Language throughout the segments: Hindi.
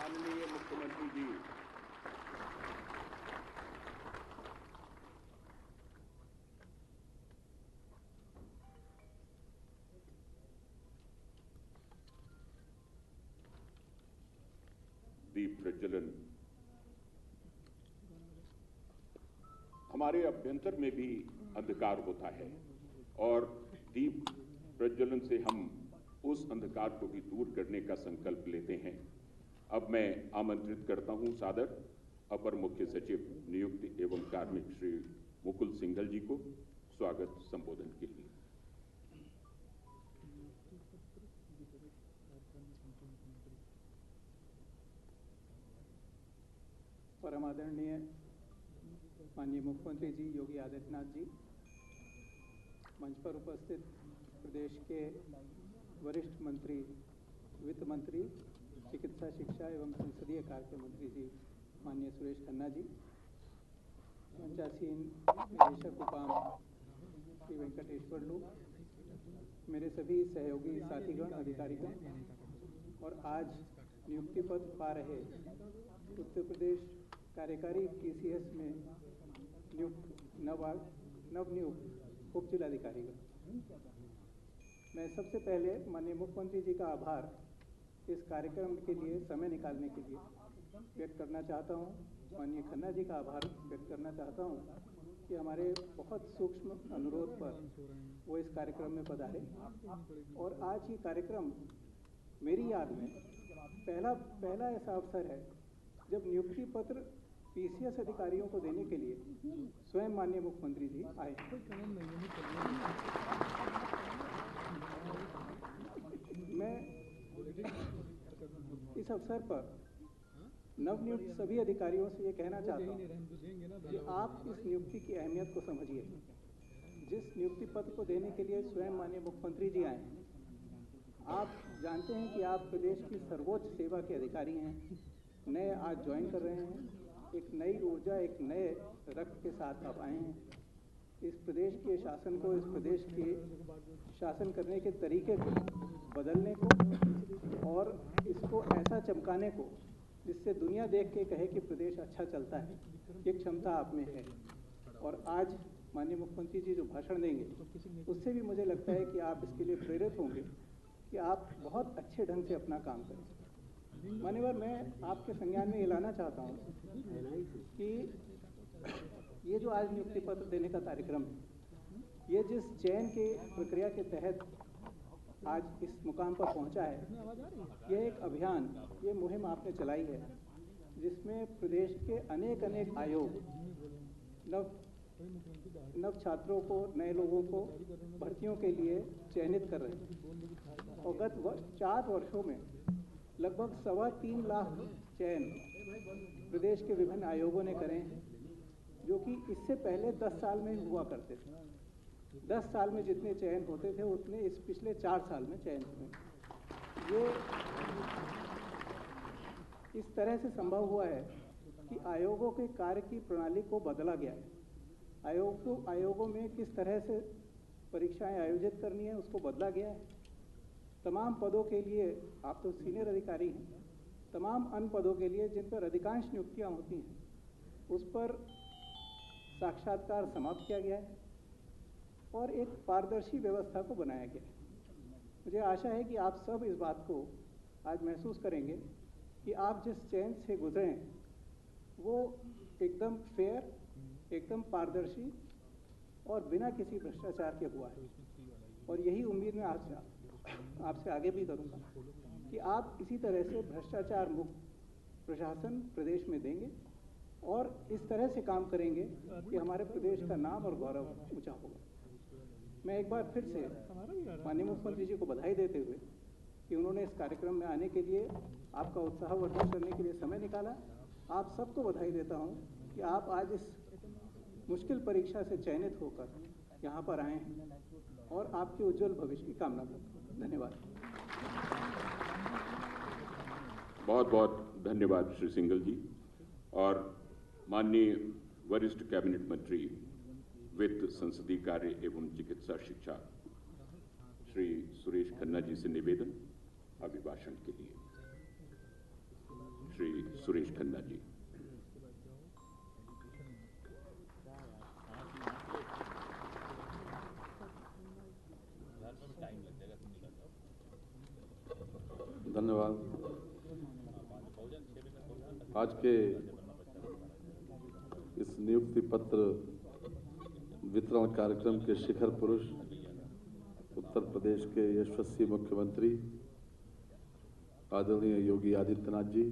माननीय मुख्यमंत्री जी, दीप प्रज्वलन हमारे अभ्यंतर में भी अंधकार होता है और दीप प्रज्वलन से हम उस अंधकार को भी दूर करने का संकल्प लेते हैं। अब मैं आमंत्रित करता हूं सादर अपर मुख्य सचिव नियुक्ति एवं कार्मिक श्री मुकुल सिंघल जी को स्वागत संबोधन के लिए। परम आदरणीय माननीय मुख्यमंत्री जी योगी आदित्यनाथ जी, मंच पर उपस्थित प्रदेश के वरिष्ठ मंत्री, वित्त मंत्री, चिकित्सा शिक्षा एवं संसदीय कार्य मंत्री जी माननीय सुरेश खन्ना जी, मंचासीन निदेशक उपाम श्री वेंकटेश्वर लू, मेरे सभी सहयोगी साथीगण, अधिकारीगण और आज नियुक्ति पद पा रहे उत्तर प्रदेश कार्यकारी PCS में नवनियुक्त उप जिलाधिकारीगण, मैं सबसे पहले माननीय मुख्यमंत्री जी का आभार इस कार्यक्रम के लिए समय निकालने के लिए व्यक्त करना चाहता हूं। माननीय खन्ना जी का आभार व्यक्त करना चाहता हूं कि हमारे बहुत सूक्ष्म अनुरोध पर वो इस कार्यक्रम में पधारे और आज ये कार्यक्रम मेरी याद में पहला ऐसा अवसर है जब नियुक्ति पत्र PCS अधिकारियों को देने के लिए स्वयं माननीय मुख्यमंत्री जी आए। मैं इस अवसर पर नवनियुक्त सभी अधिकारियों से ये कहना चाहता हूँ कि आप इस नियुक्ति की अहमियत को समझिए। जिस नियुक्ति पत्र को देने के लिए स्वयं माननीय मुख्यमंत्री जी आए, आप जानते हैं कि आप प्रदेश की सर्वोच्च सेवा के अधिकारी हैं, नए आज ज्वाइन कर रहे हैं, एक नई ऊर्जा, एक नए रक्त के साथ आप आए हैं। इस प्रदेश के शासन को, इस प्रदेश के शासन करने के तरीके को बदलने को और इसको ऐसा चमकाने को जिससे दुनिया देख के कहे कि प्रदेश अच्छा चलता है, ये क्षमता आप में है। और आज माननीय मुख्यमंत्री जी जो भाषण देंगे उससे भी मुझे लगता है कि आप इसके लिए प्रेरित होंगे कि आप बहुत अच्छे ढंग से अपना काम करें। मान्यवर, मैं आपके संज्ञान में ये लाना चाहता हूँ कि ये जो आज नियुक्ति पत्र देने का कार्यक्रम है, ये जिस चयन के प्रक्रिया के तहत आज इस मुकाम पर पहुंचा है, ये एक अभियान, ये मुहिम आपने चलाई है जिसमें प्रदेश के अनेक आयोग नव छात्रों को, नए लोगों को भर्तियों के लिए चयनित कर रहे हैं और गत 4 वर्षों में लगभग 3.25 लाख चयन प्रदेश के विभिन्न आयोगों ने करे हैं, जो कि इससे पहले 10 साल में हुआ करते थे। 10 साल में जितने चयन होते थे उतने इस पिछले 4 साल में चयन हुए। ये इस तरह से संभव हुआ है कि आयोगों के कार्य की प्रणाली को बदला गया है। आयोगों में किस तरह से परीक्षाएं आयोजित करनी है उसको बदला गया है। तमाम पदों के लिए, आप तो सीनियर अधिकारी हैं, तमाम अन्य पदों के लिए जिन पर अधिकांश नियुक्तियां होती हैं उस पर साक्षात्कार समाप्त किया गया है और एक पारदर्शी व्यवस्था को बनाया गया है। मुझे आशा है कि आप सब इस बात को आज महसूस करेंगे कि आप जिस चयन से गुजरे वो एकदम फेयर, एकदम पारदर्शी और बिना किसी भ्रष्टाचार के हुआ है। और यही उम्मीद मैं आपसे आगे भी करूंगा कि आप इसी तरह से भ्रष्टाचार मुक्त प्रशासन प्रदेश में देंगे और इस तरह से काम करेंगे कि हमारे प्रदेश का नाम और गौरव ऊंचा होगा। मैं एक बार फिर से माननीय मुख्यमंत्री जी को बधाई देते हुए कि उन्होंने इस कार्यक्रम में आने के लिए, आपका उत्साहवर्धन करने के लिए समय निकाला, आप सबको बधाई देता हूं कि आप आज इस मुश्किल परीक्षा से चयनित होकर यहाँ पर आए हैं और आपके उज्जवल भविष्य की कामना करता हूँ। धन्यवाद। बहुत बहुत धन्यवाद श्री सिंघल जी। और माननीय वरिष्ठ कैबिनेट मंत्री वित्त, संसदीय कार्य एवं चिकित्सा शिक्षा श्री सुरेश खन्ना जी से निवेदन अभिभाषण के लिए। श्री सुरेश खन्ना जी। धन्यवाद। आज के इस नियुक्ति पत्र वितरण कार्यक्रम के शिखर पुरुष उत्तर प्रदेश के यशस्वी मुख्यमंत्री आदरणीय योगी आदित्यनाथ जी,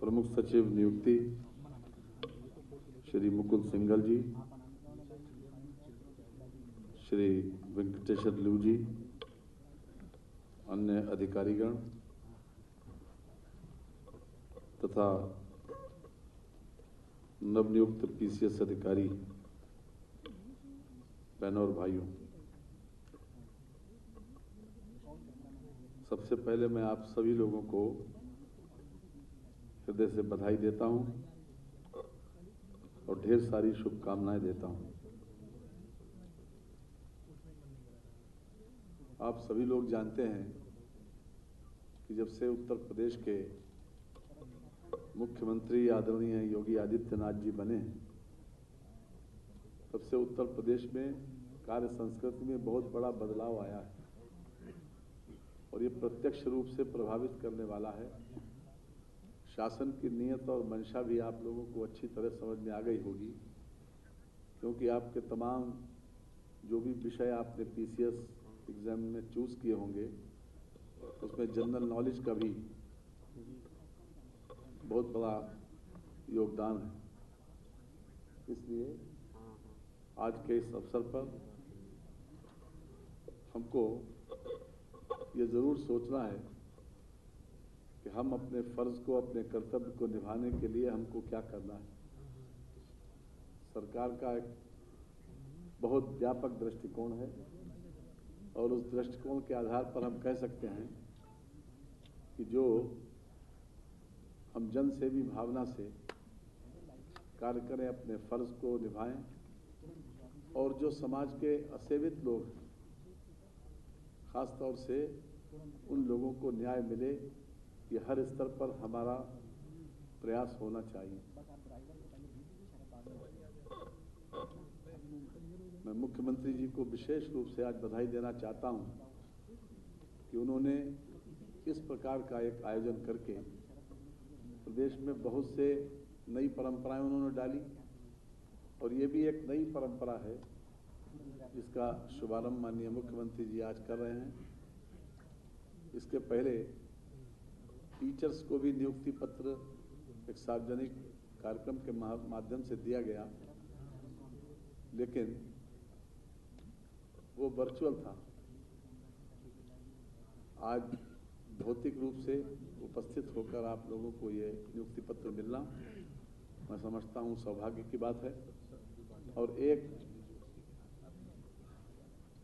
प्रमुख सचिव नियुक्ति श्री मुकुल सिंघल जी, श्री वेंकटेश्वर लू जी, अन्य अधिकारीगण तथा नवनियुक्त पीसीएस अधिकारी बहनों और भाइयों, सबसे पहले मैं आप सभी लोगों को हृदय से बधाई देता हूं और ढेर सारी शुभकामनाएं देता हूं। आप सभी लोग जानते हैं कि जब से उत्तर प्रदेश के मुख्यमंत्री आदरणीय योगी आदित्यनाथ जी बने, तब से उत्तर प्रदेश में कार्य संस्कृति में बहुत बड़ा बदलाव आया है और ये प्रत्यक्ष रूप से प्रभावित करने वाला है। शासन की नीयत और मंशा भी आप लोगों को अच्छी तरह समझ में आ गई होगी, क्योंकि आपके तमाम जो भी विषय आपने पीसीएस एग्जाम में चूज किए होंगे, उसमें जनरल नॉलेज का भी बहुत बड़ा योगदान है। इसलिए आज के इस अवसर पर हमको ये जरूर सोचना है कि हम अपने फर्ज को, अपने कर्तव्य को निभाने के लिए हमको क्या करना है। सरकार का एक बहुत व्यापक दृष्टिकोण है और उस दृष्टिकोण के आधार पर हम कह सकते हैं कि जो हम जनसेवी भावना से कार्य करें, अपने फर्ज को निभाएं और जो समाज के असेवित लोग, खास तौर से उन लोगों को न्याय मिले, ये हर स्तर पर हमारा प्रयास होना चाहिए। मैं मुख्यमंत्री जी को विशेष रूप से आज बधाई देना चाहता हूं कि उन्होंने इस प्रकार का एक आयोजन करके प्रदेश में बहुत से नई परंपराएं उन्होंने डाली और ये भी एक नई परंपरा है जिसका शुभारंभ माननीय मुख्यमंत्री जी आज कर रहे हैं। इसके पहले टीचर्स को भी नियुक्ति पत्र एक सार्वजनिक कार्यक्रम के माध्यम से दिया गया, लेकिन वो वर्चुअल था। आज भौतिक रूप से उपस्थित होकर आप लोगों को ये नियुक्ति पत्र मिलना, मैं समझता हूँ सौभाग्य की बात है। और एक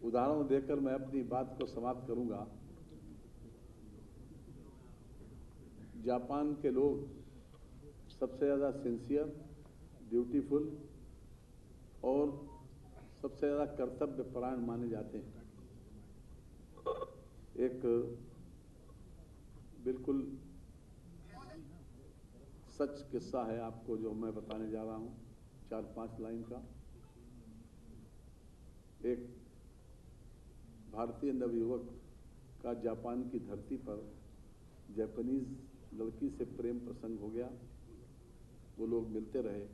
उदाहरण देकर मैं अपनी बात को समाप्त करूंगा। जापान के लोग सबसे ज़्यादा सिंसियर, ड्यूटीफुल और सबसे ज़्यादा कर्तव्य परायण माने जाते हैं। एक बिल्कुल सच किस्सा है आपको जो मैं बताने जा रहा हूं, 4-5 लाइन का। एक भारतीय नवयुवक का जापान की धरती पर जापानीज लड़की से प्रेम प्रसंग हो गया। वो लोग मिलते रहे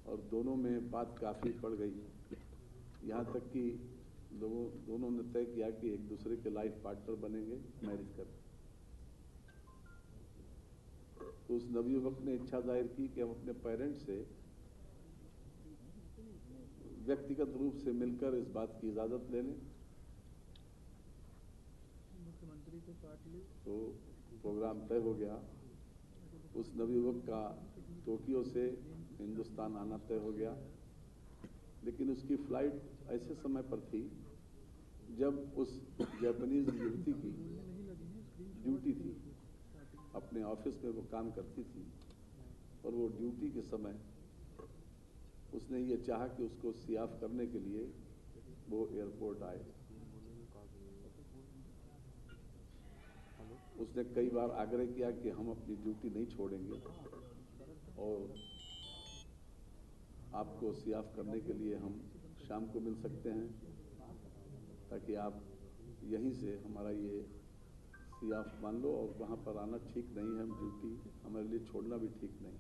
और दोनों में बात काफ़ी बढ़ गई, यहाँ तक कि दोनों ने तय किया कि एक दूसरे के लाइफ पार्टनर बनेंगे, मैरिज कर। तो उस नवयुवक ने इच्छा जाहिर की कि हम अपने पेरेंट्स से व्यक्तिगत रूप से मिलकर इस बात की इजाज़त ले लें। तो प्रोग्राम तय हो गया। उस नवयुवक का टोक्यो से हिंदुस्तान आना तय हो गया, लेकिन उसकी फ्लाइट ऐसे समय पर थी जब उस जापानीज युवती की ड्यूटी थी। अपने ऑफिस में वो काम करती थी और वो ड्यूटी के समय उसने ये चाहा कि उसको सियाफ करने के लिए वो एयरपोर्ट आए। उसने कई बार आग्रह किया कि हम अपनी ड्यूटी नहीं छोड़ेंगे और आपको सियाफ करने के लिए हम शाम को मिल सकते हैं, ताकि आप यहीं से हमारा ये सियाफ मान लो, और वहाँ पर आना ठीक नहीं है, हम ड्यूटी हमारे लिए छोड़ना भी ठीक नहीं।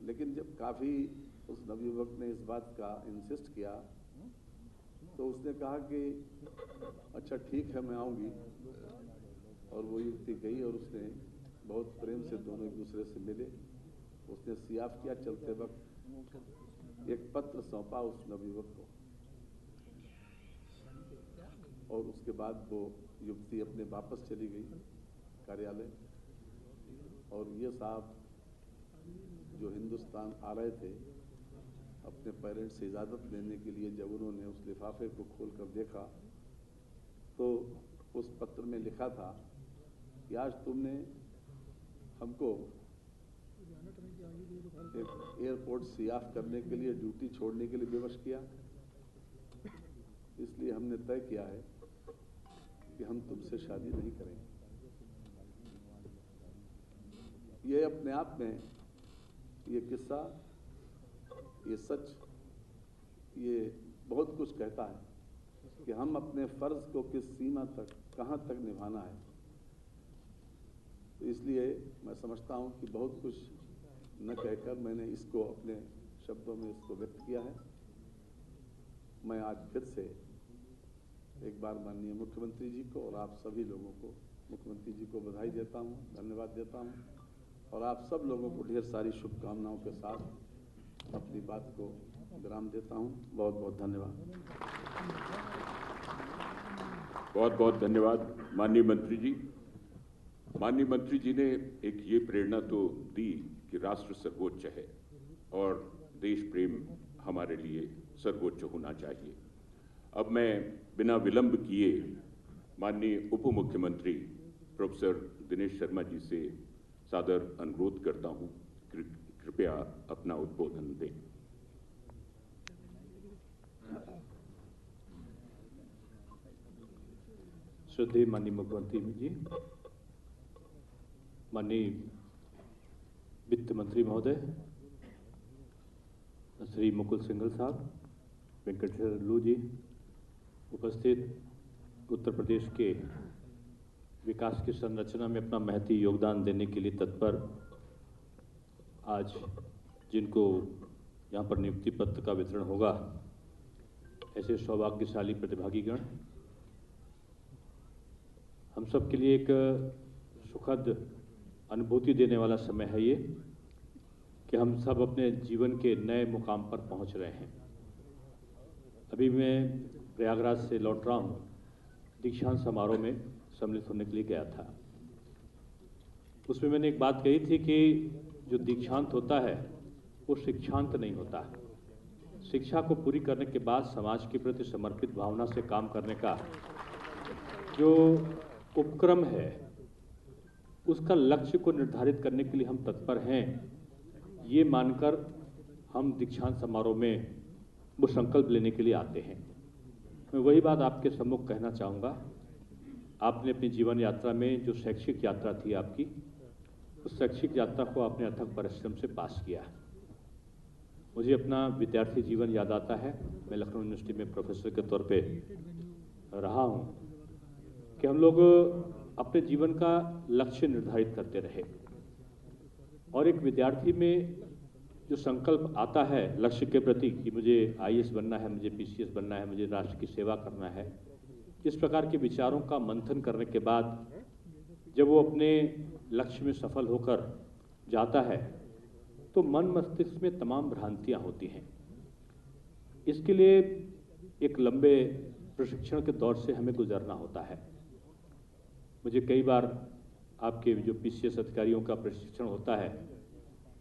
लेकिन जब काफ़ी उस नवयुवक ने इस बात का इंसिस्ट किया तो उसने कहा कि अच्छा ठीक है, मैं आऊँगी। और वो युवती गई और उसने बहुत प्रेम से दोनों एक दूसरे से मिले। उसने सियाफ किया, चलते वक्त एक पत्र सौंपा उस नवयुवक को, और उसके बाद वो युवती अपने वापस चली गई कार्यालय। और ये साहब जो हिंदुस्तान आ रहे थे अपने पेरेंट्स से इजाज़त लेने के लिए, जब उन्होंने उस लिफाफे को खोलकर देखा तो उस पत्र में लिखा था कि आज तुमने हमको एक एयरपोर्ट सियाफ करने के लिए, ड्यूटी छोड़ने के लिए विवश किया, इसलिए हमने तय किया है कि हम तुमसे शादी नहीं करेंगे। ये अपने आप में ये किस्सा, ये सच, ये बहुत कुछ कहता है कि हम अपने फर्ज को किस सीमा तक, कहाँ तक निभाना है। तो इसलिए मैं समझता हूँ कि बहुत कुछ न कहकर मैंने इसको अपने शब्दों में इसको व्यक्त किया है। मैं आज फिर से एक बार माननीय मुख्यमंत्री जी को और आप सभी लोगों को, मुख्यमंत्री जी को बधाई देता हूँ, धन्यवाद देता हूँ, और आप सब लोगों को ढेर सारी शुभकामनाओं के साथ अपनी बात को विराम देता हूँ। बहुत बहुत धन्यवाद। बहुत बहुत धन्यवाद माननीय मंत्री जी। माननीय मंत्री जी ने एक ये प्रेरणा तो दी कि राष्ट्र सर्वोच्च है और देश प्रेम हमारे लिए सर्वोच्च होना चाहिए। अब मैं बिना विलंब किए माननीय उप मुख्यमंत्री प्रोफेसर दिनेश शर्मा जी से सादर अनुरोध करता हूं, कृपया अपना उद्बोधन दें। श्रद्धेय माननीय मुख्यमंत्री जी, माननीय वित्त मंत्री महोदय श्री मुकुल सिंघल साहब, वेंकटेश्वर लू जी, उपस्थित उत्तर प्रदेश के विकास की संरचना में अपना महती योगदान देने के लिए तत्पर आज जिनको यहाँ पर नियुक्ति पत्र का वितरण होगा, ऐसे सौभाग्यशाली प्रतिभागीगण, हम सब के लिए एक सुखद अनुभूति देने वाला समय है ये कि हम सब अपने जीवन के नए मुकाम पर पहुंच रहे हैं। अभी मैं प्रयागराज से लौट रहा हूं, दीक्षांत समारोह में सम्मिलित होने के लिए गया था। उसमें मैंने एक बात कही थी कि जो दीक्षांत होता है वो शिक्षांत नहीं होता है। शिक्षा को पूरी करने के बाद समाज के प्रति समर्पित भावना से काम करने का जो उपक्रम है, उसका लक्ष्य को निर्धारित करने के लिए हम तत्पर हैं। ये मानकर हम दीक्षांत समारोह में वो संकल्प लेने के लिए आते हैं। मैं वही बात आपके सम्मुख कहना चाहूँगा। आपने अपनी जीवन यात्रा में जो शैक्षिक यात्रा थी आपकी, उस शैक्षिक यात्रा को आपने अथक परिश्रम से पास किया। मुझे अपना विद्यार्थी जीवन याद आता है। मैं लखनऊ यूनिवर्सिटी में प्रोफेसर के तौर पे रहा हूँ कि हम लोग अपने जीवन का लक्ष्य निर्धारित करते रहे, और एक विद्यार्थी में जो संकल्प आता है लक्ष्य के प्रति कि मुझे IAS बनना है, मुझे PCS बनना है, मुझे राष्ट्र की सेवा करना है, इस प्रकार के विचारों का मंथन करने के बाद जब वो अपने लक्ष्य में सफल होकर जाता है तो मन मस्तिष्क में तमाम भ्रांतियां होती हैं। इसके लिए एक लंबे प्रशिक्षण के दौर से हमें गुजरना होता है। मुझे कई बार आपके जो PCS अधिकारियों का प्रशिक्षण होता है,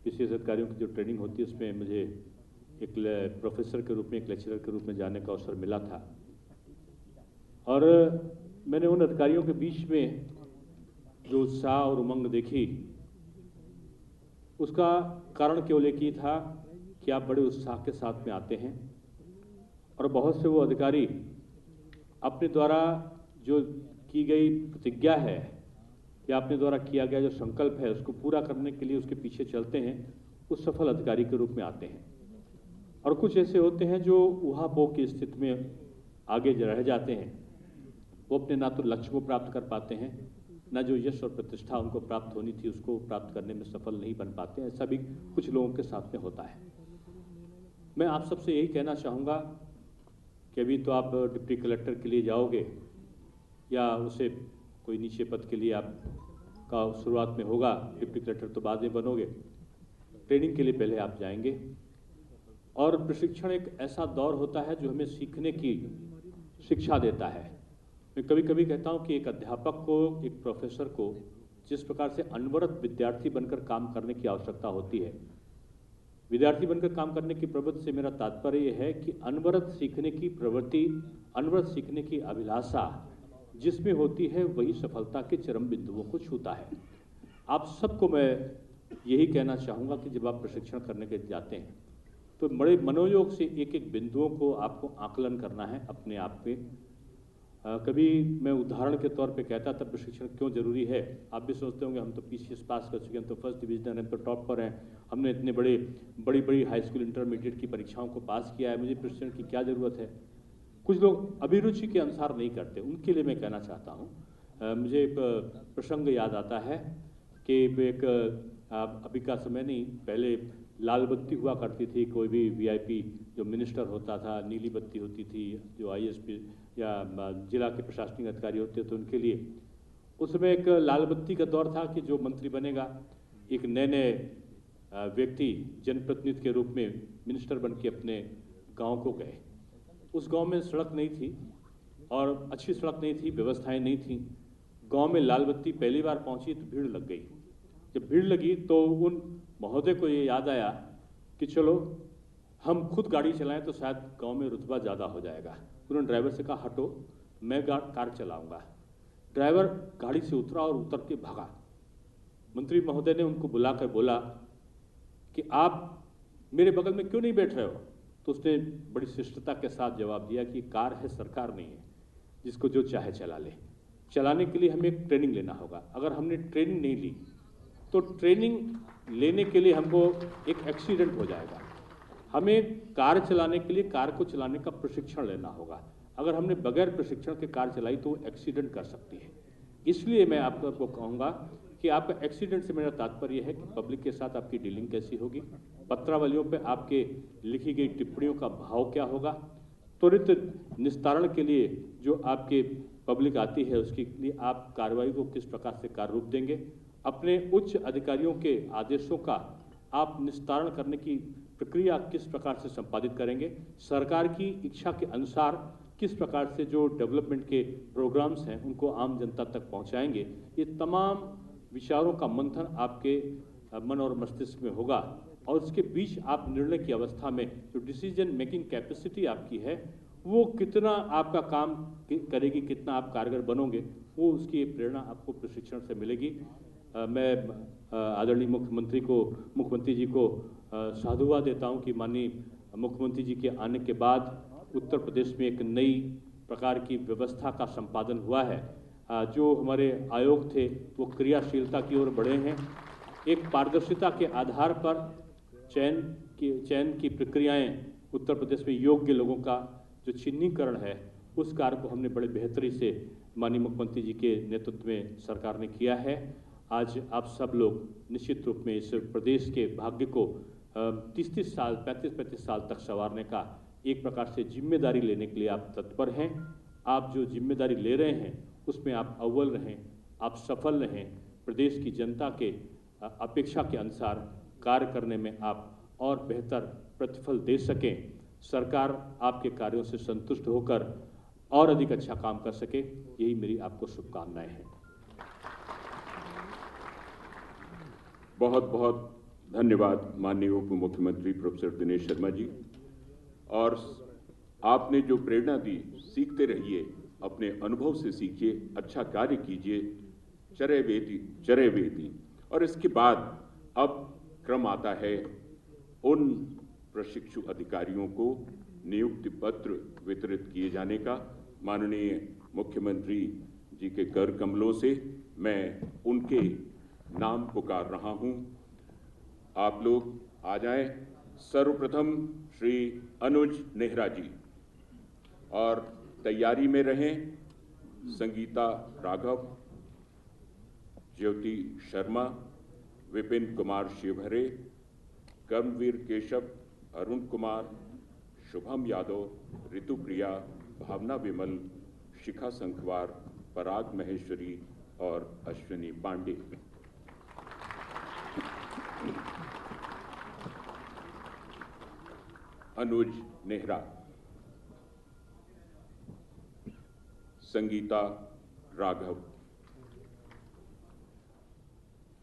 PCS अधिकारियों की जो ट्रेनिंग होती है, उसमें मुझे एक प्रोफेसर के रूप में, एक लेक्चरर के रूप में जाने का अवसर मिला था। और मैंने उन अधिकारियों के बीच में जो उत्साह और उमंग देखी, उसका कारण केवल एक ही था कि आप बड़े उत्साह के साथ में आते हैं, और बहुत से वो अधिकारी अपने द्वारा जो की गई प्रतिज्ञा है या अपने द्वारा किया गया जो संकल्प है उसको पूरा करने के लिए उसके पीछे चलते हैं, उस सफल अधिकारी के रूप में आते हैं। और कुछ ऐसे होते हैं जो ऊहापोह की स्थिति में आगे रह जाते हैं। वो अपने ना तो लक्ष्य को प्राप्त कर पाते हैं, ना जो यश और प्रतिष्ठा उनको प्राप्त होनी थी उसको प्राप्त करने में सफल नहीं बन पाते हैं। ऐसा भी कुछ लोगों के साथ में होता है। मैं आप सबसे यही कहना चाहूँगा कि अभी तो आप डिप्टी कलेक्टर के लिए जाओगे या उसे कोई नीचे पद के लिए आपका शुरुआत में होगा, डिप्टी कलेक्टर तो बाद में बनोगे। ट्रेनिंग के लिए पहले आप जाएंगे और प्रशिक्षण एक ऐसा दौर होता है जो हमें सीखने की शिक्षा देता है। मैं कभी कभी कहता हूं कि एक अध्यापक को, एक प्रोफेसर को जिस प्रकार से अनवरत विद्यार्थी बनकर काम करने की आवश्यकता होती है, विद्यार्थी बनकर काम करने की प्रवृत्ति से मेरा तात्पर्य यह है कि अनवरत सीखने की प्रवृत्ति, अनवरत सीखने की अभिलाषा जिसमें होती है वही सफलता के चरम बिंदुओं को छूता है। आप सबको मैं यही कहना चाहूँगा कि जब आप प्रशिक्षण करने के जाते हैं तो बड़े मनोयोग से एक एक बिंदुओं को आपको आकलन करना है अपने आप पे। कभी मैं उदाहरण के तौर पे कहता था प्रशिक्षण क्यों जरूरी है। आप भी सोचते होंगे हम तो PCS पास कर चुके हैं, हम तो फर्स्ट डिवीजन, हम तो टॉप पर हैं, हमने इतने बड़ी हाई स्कूल इंटरमीडिएट की परीक्षाओं को पास किया है, मुझे प्रशिक्षण की क्या ज़रूरत है। कुछ लोग अभिरुचि के अनुसार नहीं करते, उनके लिए मैं कहना चाहता हूँ। मुझे एक प्रसंग याद आता है कि एक अभी का समय नहीं, पहले लाल बत्ती हुआ करती थी। कोई भी VIP जो मिनिस्टर होता था, नीली बत्ती होती थी। जो ISP या जिला के प्रशासनिक अधिकारी होते थे उनके लिए उस समय एक लाल बत्ती का दौर था कि जो मंत्री बनेगा, एक नए व्यक्ति जनप्रतिनिधि के रूप में मिनिस्टर बन के अपने गाँव को गए। उस गांव में सड़क नहीं थी और अच्छी सड़क नहीं थी, व्यवस्थाएं नहीं थी। गांव में लाल बत्ती पहली बार पहुंची तो भीड़ लग गई। जब भीड़ लगी तो उन महोदय को ये याद आया कि चलो हम खुद गाड़ी चलाएं तो शायद गांव में रुतबा ज़्यादा हो जाएगा। उन्होंने ड्राइवर से कहा हटो, मैं कार चलाऊंगा। ड्राइवर गाड़ी से उतरा और उतर के भागा। मंत्री महोदय ने उनको बुलाकर बोला कि आप मेरे बगल में क्यों नहीं बैठ रहे हो। तो उसने बड़ी शिष्टता के साथ जवाब दिया कि कार है, सरकार नहीं है, जिसको जो चाहे चला ले। चलाने के लिए हमें ट्रेनिंग लेना होगा। अगर हमने ट्रेनिंग नहीं ली तो ट्रेनिंग लेने के लिए हमको एक एक्सीडेंट हो जाएगा। हमें कार चलाने के लिए कार को चलाने का प्रशिक्षण लेना होगा। अगर हमने बगैर प्रशिक्षण के कार चलाई तो एक्सीडेंट कर सकती है। इसलिए मैं आपको कहूँगा कि आपका एक्सीडेंट से मेरा तात्पर्य है कि पब्लिक के साथ आपकी डीलिंग कैसी होगी, पत्रावलियों पे आपके लिखी गई टिप्पणियों का भाव क्या होगा, त्वरित निस्तारण के लिए जो आपके पब्लिक आती है उसके लिए आप कार्रवाई को किस प्रकार से कार्य रूप देंगे, अपने उच्च अधिकारियों के आदेशों का आप निस्तारण करने की प्रक्रिया किस प्रकार से संपादित करेंगे, सरकार की इच्छा के अनुसार किस प्रकार से जो डेवलपमेंट के प्रोग्राम्स हैं उनको आम जनता तक पहुंचाएंगे। ये तमाम विचारों का मंथन आपके मन और मस्तिष्क में होगा और उसके बीच आप निर्णय की अवस्था में जो डिसीजन मेकिंग कैपेसिटी आपकी है वो कितना आपका काम करेगी, कितना आप कारगर बनोगे, वो उसकी प्रेरणा आपको प्रशिक्षण से मिलेगी। मैं आदरणीय मुख्यमंत्री जी को साधुवाद देता हूं कि माननीय मुख्यमंत्री जी के आने के बाद उत्तर प्रदेश में एक नई प्रकार की व्यवस्था का संपादन हुआ है। जो हमारे आयोग थे वो क्रियाशीलता की ओर बढ़े हैं। एक पारदर्शिता के आधार पर चयन की प्रक्रियाएं उत्तर प्रदेश में योग्य लोगों का जो चिन्हीकरण है उस कार्य को हमने बड़े बेहतरी से माननीय मुख्यमंत्री जी के नेतृत्व में सरकार ने किया है। आज आप सब लोग निश्चित रूप में इस प्रदेश के भाग्य को 30-30 साल 35-35 साल तक संवारने का एक प्रकार से जिम्मेदारी लेने के लिए आप तत्पर हैं। आप जो जिम्मेदारी ले रहे हैं उसमें आप अव्वल रहें, आप सफल रहें, प्रदेश की जनता के अपेक्षा के अनुसार कार्य करने में आप और बेहतर प्रतिफल दे सकें, सरकार आपके कार्यों से संतुष्ट होकर और अधिक अच्छा काम कर सके, यही मेरी आपको शुभकामनाएं हैं। बहुत बहुत धन्यवाद माननीय उप मुख्यमंत्री प्रोफेसर दिनेश शर्मा जी। और आपने जो प्रेरणा दी, सीखते रहिए, अपने अनुभव से सीखिए, अच्छा कार्य कीजिए, चरे वेदी। और इसके बाद अब क्रम आता है उन प्रशिक्षु अधिकारियों को नियुक्ति पत्र वितरित किए जाने का। माननीय मुख्यमंत्री जी के कर कमलों से मैं उनके नाम पुकार रहा हूं। आप लोग आ जाएं। सर्वप्रथम श्री अनुज नेहरा जी, और तैयारी में रहें संगीता राघव, ज्योति शर्मा, विपिन कुमार शिवहरे, कर्मवीर केशव, अरुण कुमार, शुभम यादव, ऋतु प्रिया, भावना विमल, शिखा संखवार, पराग महेश्वरी और अश्विनी पांडे। अनुज नेहरा, संगीता राघव,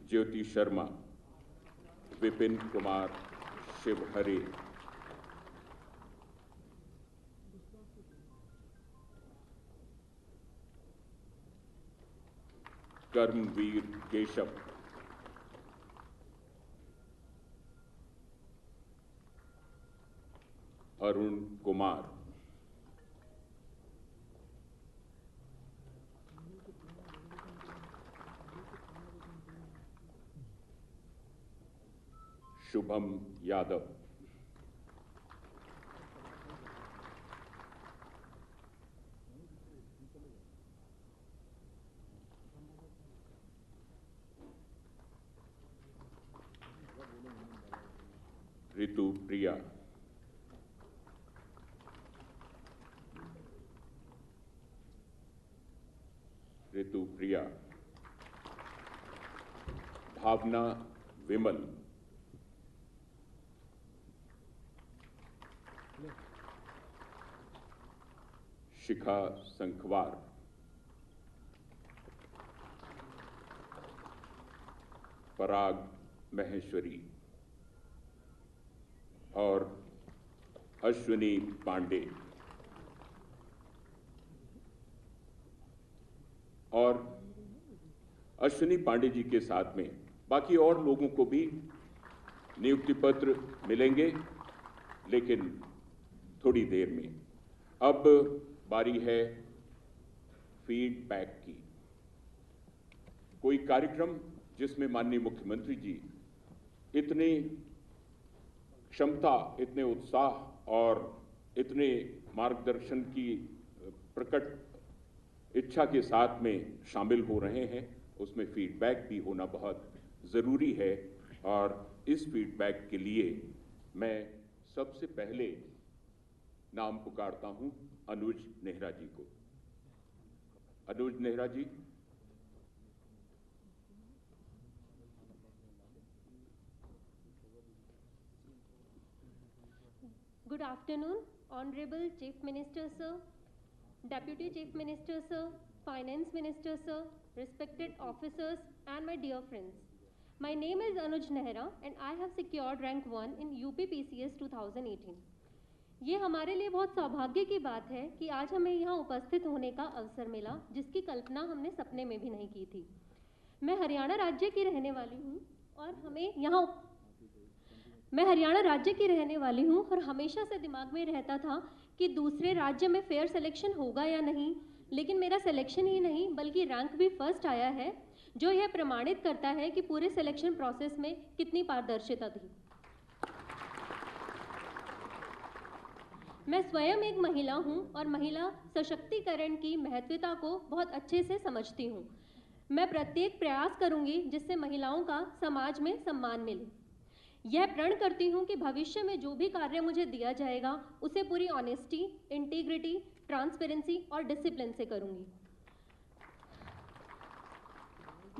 ज्योति शर्मा, विपिन कुमार शिवहरे, कर्मवीर केशव, अरुण कुमार, शुभम यादव, ऋतु प्रिया, भावना विमल, शिखा संखवार, पराग महेश्वरी और अश्विनी पांडे। और अश्विनी पांडे जी के साथ में बाकी और लोगों को भी नियुक्ति पत्र मिलेंगे, लेकिन थोड़ी देर में। अब बारी है फीडबैक की। कोई कार्यक्रम जिसमें माननीय मुख्यमंत्री जी इतनी क्षमता, इतने उत्साह और इतने मार्गदर्शन की प्रकट इच्छा के साथ में शामिल हो रहे हैं, उसमें फीडबैक भी होना बहुत ज़रूरी है। और इस फीडबैक के लिए मैं सबसे पहले नाम पुकारता हूं अनुज नेहरा जी को। अनुज नेहरा जी। Good afternoon, Honorable Chief Minister Sir, Deputy Chief Minister Sir, Finance Minister Sir, respected officers and my dear friends. My name is Anuj Nehra and I have secured rank 1 in UP PCS 2018. ये हमारे लिए बहुत सौभाग्य की बात है कि आज हमें यहाँ उपस्थित होने का अवसर मिला, जिसकी कल्पना हमने सपने में भी नहीं की थी। मैं हरियाणा राज्य की रहने वाली हूँ और हमेशा से दिमाग में रहता था कि दूसरे राज्य में फेयर सिलेक्शन होगा या नहीं, लेकिन मेरा सिलेक्शन ही नहीं बल्कि रैंक भी फर्स्ट आया है, जो यह प्रमाणित करता है कि पूरे सिलेक्शन प्रोसेस में कितनी पारदर्शिता थी। मैं स्वयं एक महिला हूं और महिला सशक्तिकरण की महत्वता को बहुत अच्छे से समझती हूं। मैं प्रत्येक प्रयास करूंगी जिससे महिलाओं का समाज में सम्मान मिले। यह प्रण करती हूं कि भविष्य में जो भी कार्य मुझे दिया जाएगा उसे पूरी ऑनेस्टी, इंटीग्रिटी, ट्रांसपेरेंसी और डिसिप्लिन से करूंगी।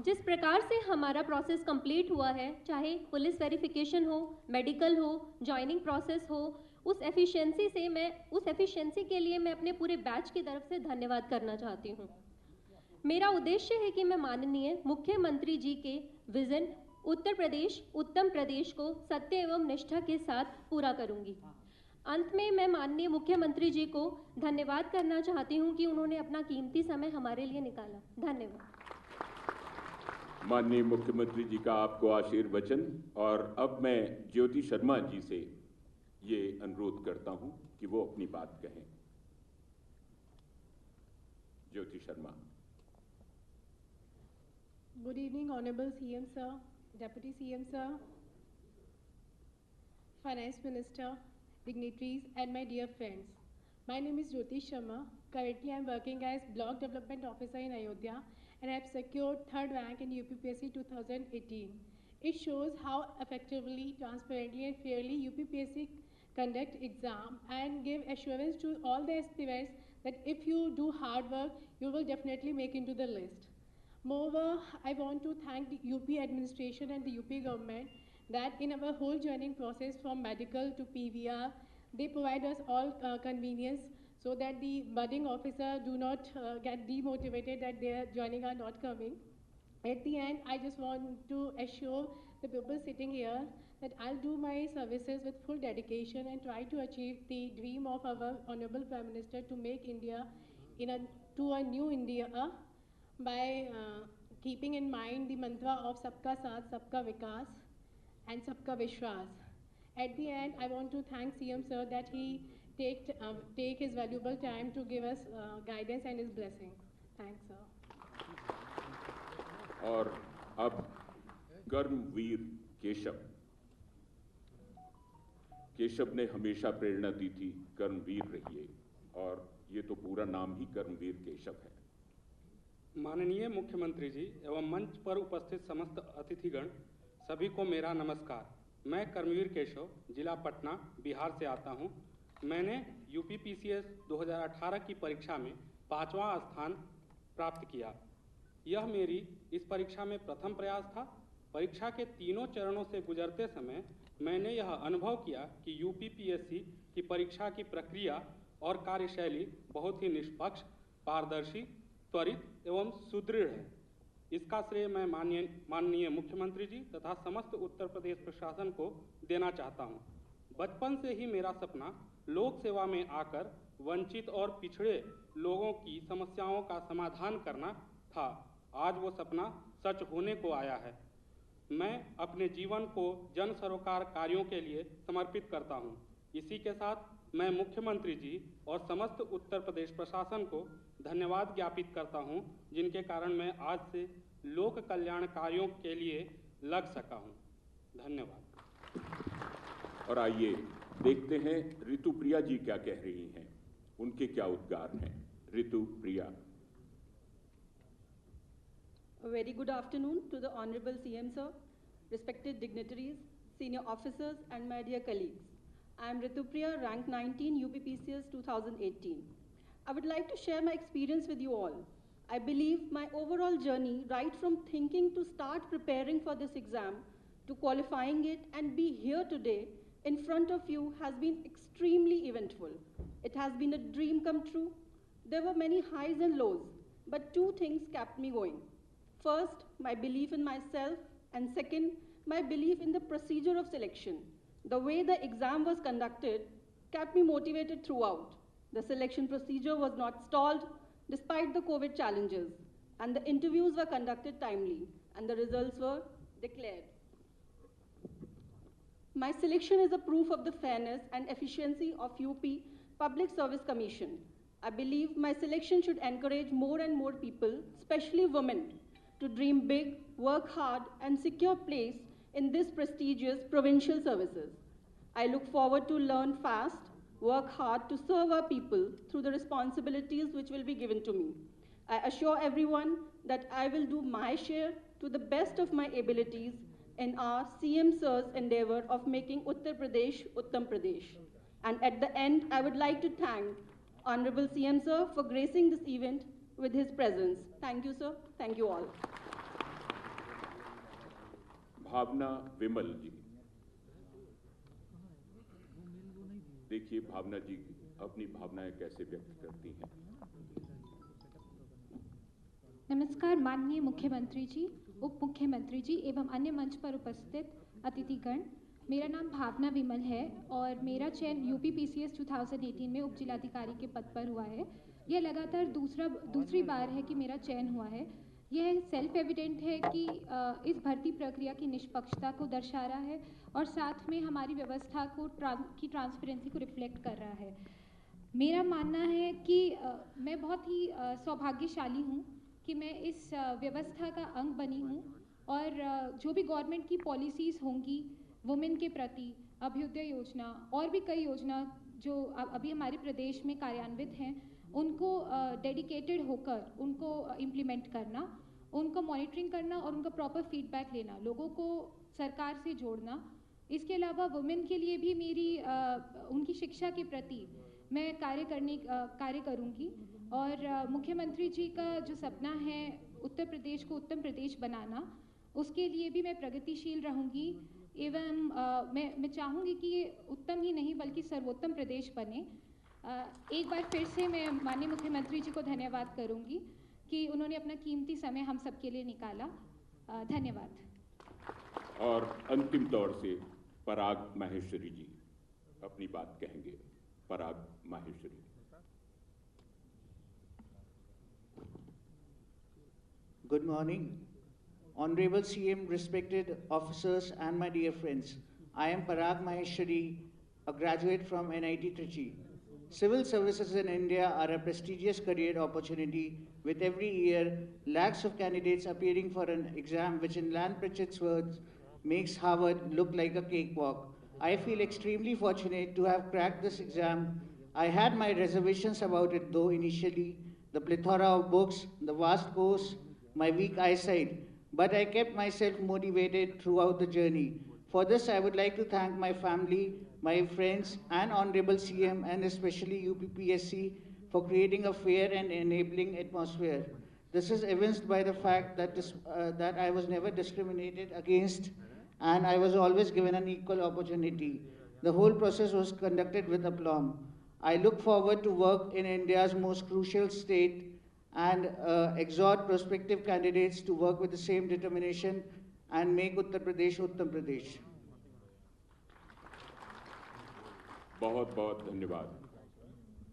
जिस प्रकार से हमारा प्रोसेस कंप्लीट हुआ है, चाहे पुलिस वेरिफिकेशन हो, मेडिकल हो, जॉइनिंग प्रोसेस हो, उस एफिशिएंसी के लिए मैं अपने पूरे बैच की तरफ से धन्यवाद करना चाहती हूँ। मेरा उद्देश्य है कि मैं माननीय मुख्यमंत्री जी के विजन उत्तम प्रदेश को सत्य एवं निष्ठा के साथ पूरा करूंगी। अंत में मैं माननीय मुख्यमंत्री जी को धन्यवाद करना चाहती हूं कि उन्होंने अपना कीमती समय हमारे लिए निकाला। धन्यवाद। माननीय मुख्यमंत्री जी का आपको आशीर्वचन। और अब मैं ज्योति शर्मा जी से ये अनुरोध करता हूं कि वो अपनी बात कहें। Jyoti Sharma. Good evening, Honorable CM Sir, Deputy CM Sir, Finance Minister, dignitaries, and my dear friends. My name is Jyoti Sharma. Currently, I am working as Block Development Officer in Ayodhya, and I have secured 3rd rank in UPPSC 2018. It shows how effectively, transparently, and fairly UPPSC conduct exam and give assurance to all the aspirants that if you do hard work, you will definitely make into the list. Moreover, I want to thank the UP administration and the UP government that in our whole joining process from medical to PVR, they provide us all convenience so that the budding officer do not get demotivated that their joining are not coming. At the end, I just want to assure the people sitting here that I'll do my services with full dedication and try to achieve the dream of our Honorable Prime Minister to make India to a new India by keeping in mind the mantra of Sabka Saath, Sabka Vikas and Sabka Vishwas. At the end, I want to thank CM Sir that he take his valuable time to give us guidance and his blessings. Thanks, sir. और अब कर्मवीर केशव ने हमेशा प्रेरणा दी थी कर्मवीर रहिए, और ये तो पूरा नाम ही कर्मवीर केशव है। माननीय मुख्यमंत्री जी एवं मंच पर उपस्थित समस्त अतिथिगण, सभी को मेरा नमस्कार। मैं कर्मवीर केशव, जिला पटना, बिहार से आता हूं। मैंने यूपीपीसीएस 2018 की परीक्षा में 5वां स्थान प्राप्त किया। यह मेरी इस परीक्षा में प्रथम प्रयास था। परीक्षा के तीनों चरणों से गुजरते समय मैंने यह अनुभव किया कि यूपीपीएससी की परीक्षा की प्रक्रिया और कार्यशैली बहुत ही निष्पक्ष, पारदर्शी, त्वरित एवं सुदृढ़ है। इसका श्रेय मैं माननीय मुख्यमंत्री जी तथा समस्त उत्तर प्रदेश प्रशासन को देना चाहता हूं। बचपन से ही मेरा सपना लोक सेवा में आकर वंचित और पिछड़े लोगों की समस्याओं का समाधान करना था। आज वो सपना सच होने को आया है। मैं अपने जीवन को जन सरोकार कार्यों के लिए समर्पित करता हूं। इसी के साथ मैं मुख्यमंत्री जी और समस्त उत्तर प्रदेश प्रशासन को धन्यवाद ज्ञापित करता हूं, जिनके कारण मैं आज से लोक कल्याण कार्यों के लिए लग सका हूं। धन्यवाद। और आइए देखते हैं ऋतुप्रिया जी क्या कह रही हैं, उनके क्या उद्गार हैं। Ritupriya. A very good afternoon to the Honorable CM Sir, respected dignitaries, senior officers, and my dear colleagues. I am Ritupriya, rank 19, UPPCS 2018. I would like to share my experience with you all. I believe my overall journey, right from thinking to start preparing for this exam, to qualifying it and be here today in front of you, has been extremely eventful. It has been a dream come true. There were many highs and lows, but two things kept me going. First, my belief in myself, and second, my belief in the procedure of selection. The way the exam was conducted kept me motivated throughout. The selection procedure was not stalled despite the COVID challenges, and the interviews were conducted timely, and the results were declared. My selection is a proof of the fairness and efficiency of UP Public Service Commission. I believe my selection should encourage more and more people, especially women, to dream big, work hard, and secure place in this prestigious provincial services. I look forward to learn fast, work hard to serve our people through the responsibilities which will be given to me. I assure everyone that I will do my share to the best of my abilities in our CM Sir's endeavor of making Uttar Pradesh Uttam Pradesh. And at the end, I would like to thank Honorable CM Sir for gracing this event with his presence. Thank you, sir. Thank you all. भावना विमल जी। देखिए भावना जी अपनी भावनाएं कैसे व्यक्त करती हैं। नमस्कार माननीय मुख्यमंत्री जी, उप मुख्यमंत्री जी एवं अन्य मंच पर उपस्थित अतिथिगण। मेरा नाम भावना विमल है और मेरा चयन यूपीपीसीएस 2018 में उप जिलाधिकारी के पद पर हुआ है। यह लगातार दूसरी बार है कि मेरा चयन हुआ है। यह सेल्फ एविडेंट है कि इस भर्ती प्रक्रिया की निष्पक्षता को दर्शा रहा है और साथ में हमारी व्यवस्था को की ट्रांसपेरेंसी को रिफ्लेक्ट कर रहा है। मेरा मानना है कि मैं बहुत ही सौभाग्यशाली हूँ कि मैं इस व्यवस्था का अंग बनी हूँ और जो भी गवर्नमेंट की पॉलिसीज़ होंगी वुमेन के प्रति, अभ्युदय योजना और भी कई योजना जो अभी हमारे प्रदेश में कार्यान्वित हैं, उनको डेडिकेटेड होकर उनको इम्प्लीमेंट करना, उनको मॉनिटरिंग करना और उनका प्रॉपर फीडबैक लेना, लोगों को सरकार से जोड़ना। इसके अलावा वुमेन के लिए भी मेरी उनकी शिक्षा के प्रति मैं कार्य करूँगी और मुख्यमंत्री जी का जो सपना है उत्तर प्रदेश को उत्तम प्रदेश बनाना, उसके लिए भी मैं प्रगतिशील रहूँगी एवं मैं चाहूँगी कि ये उत्तम ही नहीं बल्कि सर्वोत्तम प्रदेश बने। एक बार फिर से मैं माननीय मुख्यमंत्री जी को धन्यवाद करूँगी कि उन्होंने अपना कीमती समय हम सबके लिए निकाला। धन्यवाद। और अंतिम तौर से पराग माहेश्वरी जी अपनी बात कहेंगे। पराग Maheshwari. Good morning. Honorable CM, respected officers and my dear friends. I am Parag Maheshwari, a graduate from NIT Trichy. Civil services in India are a prestigious career opportunity with every year lakhs of candidates appearing for an exam which in Lan Pritchard's words makes Harvard look like a cakewalk. I feel extremely fortunate to have cracked this exam. I had my reservations about it though initially, the plethora of books, the vast course, my weak eyesight, but I kept myself motivated throughout the journey. For this, I would like to thank my family, my friends, and Honorable CM, and especially UPPSC for creating a fair and enabling atmosphere. This is evinced by the fact that, that I was never discriminated against and I was always given an equal opportunity. The whole process was conducted with aplomb. I look forward to work in India's most crucial state and exhort prospective candidates to work with the same determination and make Uttar Pradesh Uttam Pradesh. बहुत बहुत धन्यवाद।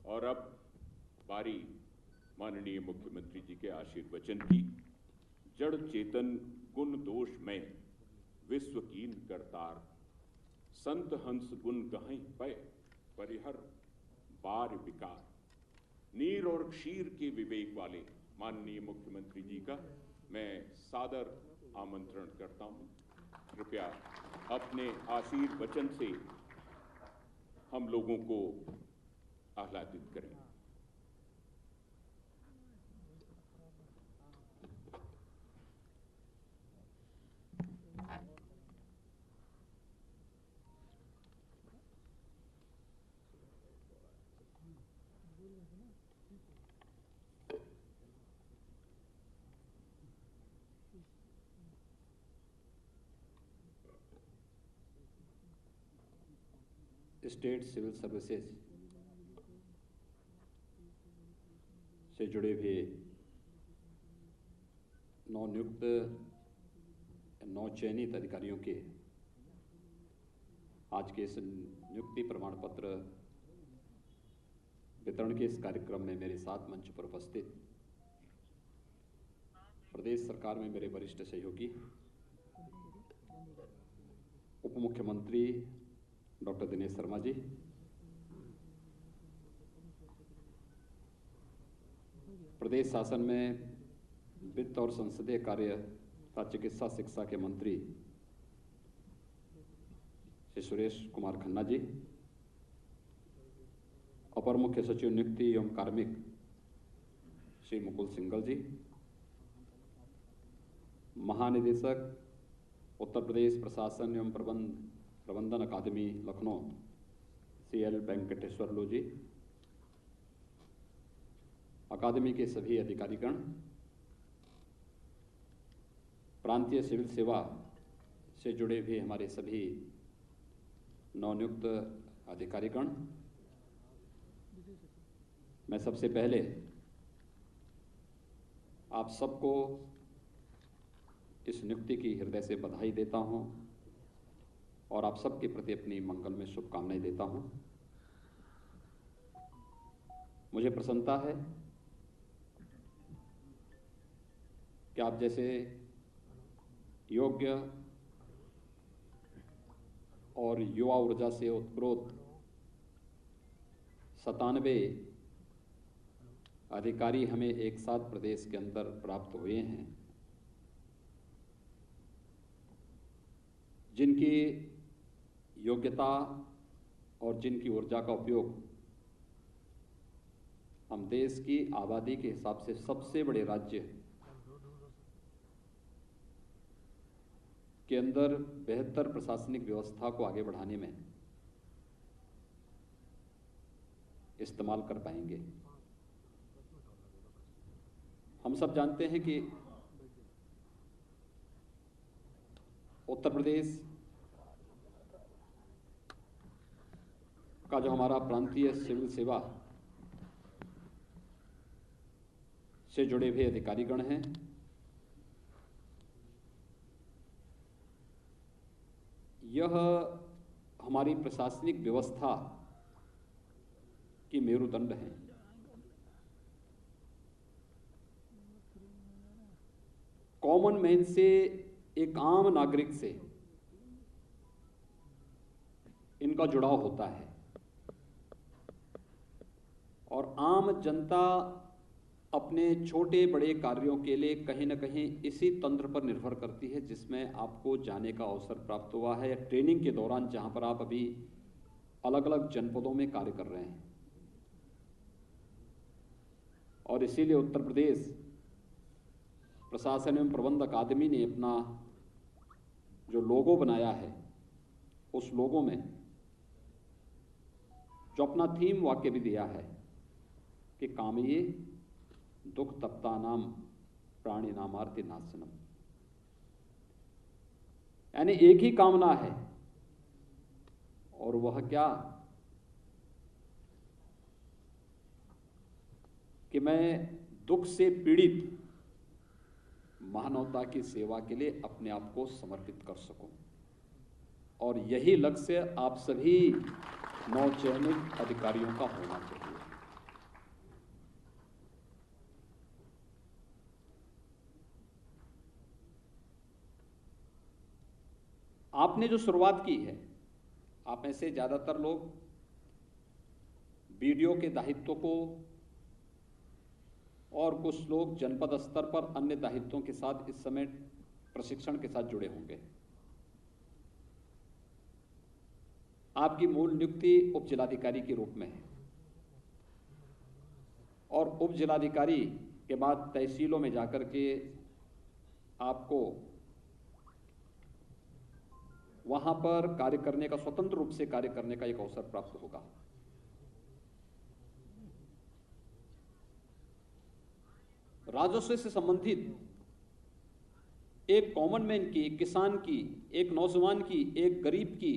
और अब बारी माननीय मुख्यमंत्री जी के आशीर्वचन की। जड़ चेतन गुण दोष में विश्व कीन करतार, संत हंस गुण गहें पय परिहर बार विकार। नीर और क्षीर के विवेक वाले माननीय मुख्यमंत्री जी का मैं सादर आमंत्रण करता हूं। कृपया अपने आशीर्वचन से हम लोगों को आह्लादित करें। स्टेट सिविल सर्विसेज से जुड़े हुए नवनियुक्त चयनित अधिकारियों के आज के इस नियुक्ति प्रमाण पत्र वितरण के इस कार्यक्रम में मेरे साथ मंच पर उपस्थित प्रदेश सरकार में मेरे वरिष्ठ सहयोगी उप मुख्यमंत्री डॉक्टर दिनेश शर्मा जी, प्रदेश शासन में वित्त और संसदीय कार्य तथा चिकित्सा शिक्षा के मंत्री श्री सुरेश कुमार खन्ना जी, अपर मुख्य सचिव नियुक्ति एवं कार्मिक श्री मुकुल सिंघल जी, महानिदेशक उत्तर प्रदेश प्रशासन एवं प्रबंधन अकादमी लखनऊ CL वेंकटेश्वर लू जी, अकादमी के सभी अधिकारीगण, प्रांतीय सिविल सेवा से जुड़े हुए हमारे सभी नवनियुक्त अधिकारीगण, मैं सबसे पहले आप सबको इस नियुक्ति की हृदय से बधाई देता हूं और आप सबके प्रति अपनी मंगल में शुभकामनाएं देता हूं। मुझे प्रसन्नता है कि आप जैसे योग्य और युवा ऊर्जा से उत्प्रोत 97 अधिकारी हमें एक साथ प्रदेश के अंदर प्राप्त हुए हैं, जिनकी योग्यता और जिनकी ऊर्जा का उपयोग हम देश की आबादी के हिसाब से सबसे बड़े राज्य के अंदर बेहतर प्रशासनिक व्यवस्था को आगे बढ़ाने में इस्तेमाल कर पाएंगे। हम सब जानते हैं कि उत्तर प्रदेश का जो हमारा प्रांतीय सिविल सेवा से जुड़े हुए अधिकारीगण हैं, यह हमारी प्रशासनिक व्यवस्था की मेरुदंड है। कॉमन मैन से, एक आम नागरिक से इनका जुड़ाव होता है और आम जनता अपने छोटे बड़े कार्यों के लिए कहीं ना कहीं इसी तंत्र पर निर्भर करती है जिसमें आपको जाने का अवसर प्राप्त हुआ है, या ट्रेनिंग के दौरान जहां पर आप अभी अलग अलग जनपदों में कार्य कर रहे हैं। और इसीलिए उत्तर प्रदेश प्रशासन एवं प्रबंध अकादमी ने अपना जो लोगो बनाया है, उस लोगो में जो अपना थीम वाक्य भी दिया है कि कामये दुख तप्ता नाम प्राणी नामार्ति नाशनम, यानी एक ही कामना है, और वह क्या कि मैं दुख से पीड़ित मानवता की सेवा के लिए अपने आप को समर्पित कर सकूं। और यही लक्ष्य आप सभी नवचयनित अधिकारियों का होना चाहिए। आपने जो शुरुआत की है, आप में से ज्यादातर लोग बीडीओ के दायित्व को और कुछ लोग जनपद स्तर पर अन्य दायित्वों के साथ इस समय प्रशिक्षण के साथ जुड़े होंगे। आपकी मूल नियुक्ति उप जिलाधिकारी के रूप में है और उप जिलाधिकारी के बाद तहसीलों में जाकर के आपको वहां पर कार्य करने का, स्वतंत्र रूप से कार्य करने का एक अवसर प्राप्त होगा। राजस्व से संबंधित एक कॉमन मैन की, एक किसान की, एक नौजवान की, एक गरीब की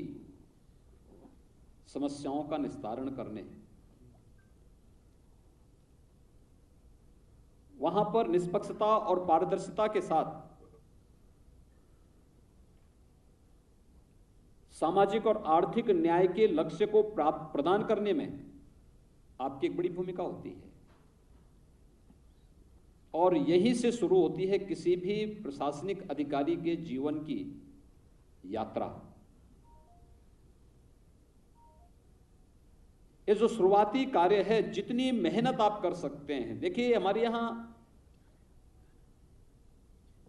समस्याओं का निस्तारण करने, वहां पर निष्पक्षता और पारदर्शिता के साथ सामाजिक और आर्थिक न्याय के लक्ष्य को प्रदान करने में आपकी एक बड़ी भूमिका होती है। और यहीं से शुरू होती है किसी भी प्रशासनिक अधिकारी के जीवन की यात्रा। ये जो शुरुआती कार्य है, जितनी मेहनत आप कर सकते हैं, देखिए हमारे यहां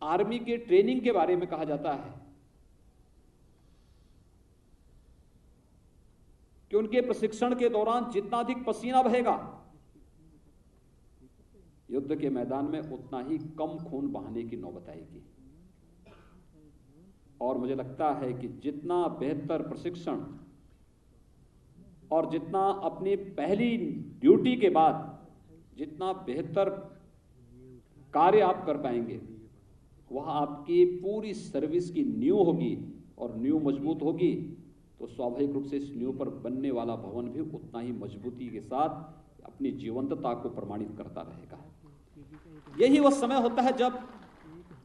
आर्मी के ट्रेनिंग के बारे में कहा जाता है कि उनके प्रशिक्षण के दौरान जितना अधिक पसीना बहेगा, युद्ध के मैदान में उतना ही कम खून बहाने की नौबत आएगी। और मुझे लगता है कि जितना बेहतर प्रशिक्षण और जितना अपनी पहली ड्यूटी के बाद जितना बेहतर कार्य आप कर पाएंगे, वह आपकी पूरी सर्विस की नींव होगी। और नींव मजबूत होगी तो स्वाभाविक रूप से इस नींव पर बनने वाला भवन भी उतना ही मजबूती के साथ अपनी जीवंतता को प्रमाणित करता रहेगा। यही वह समय होता है जब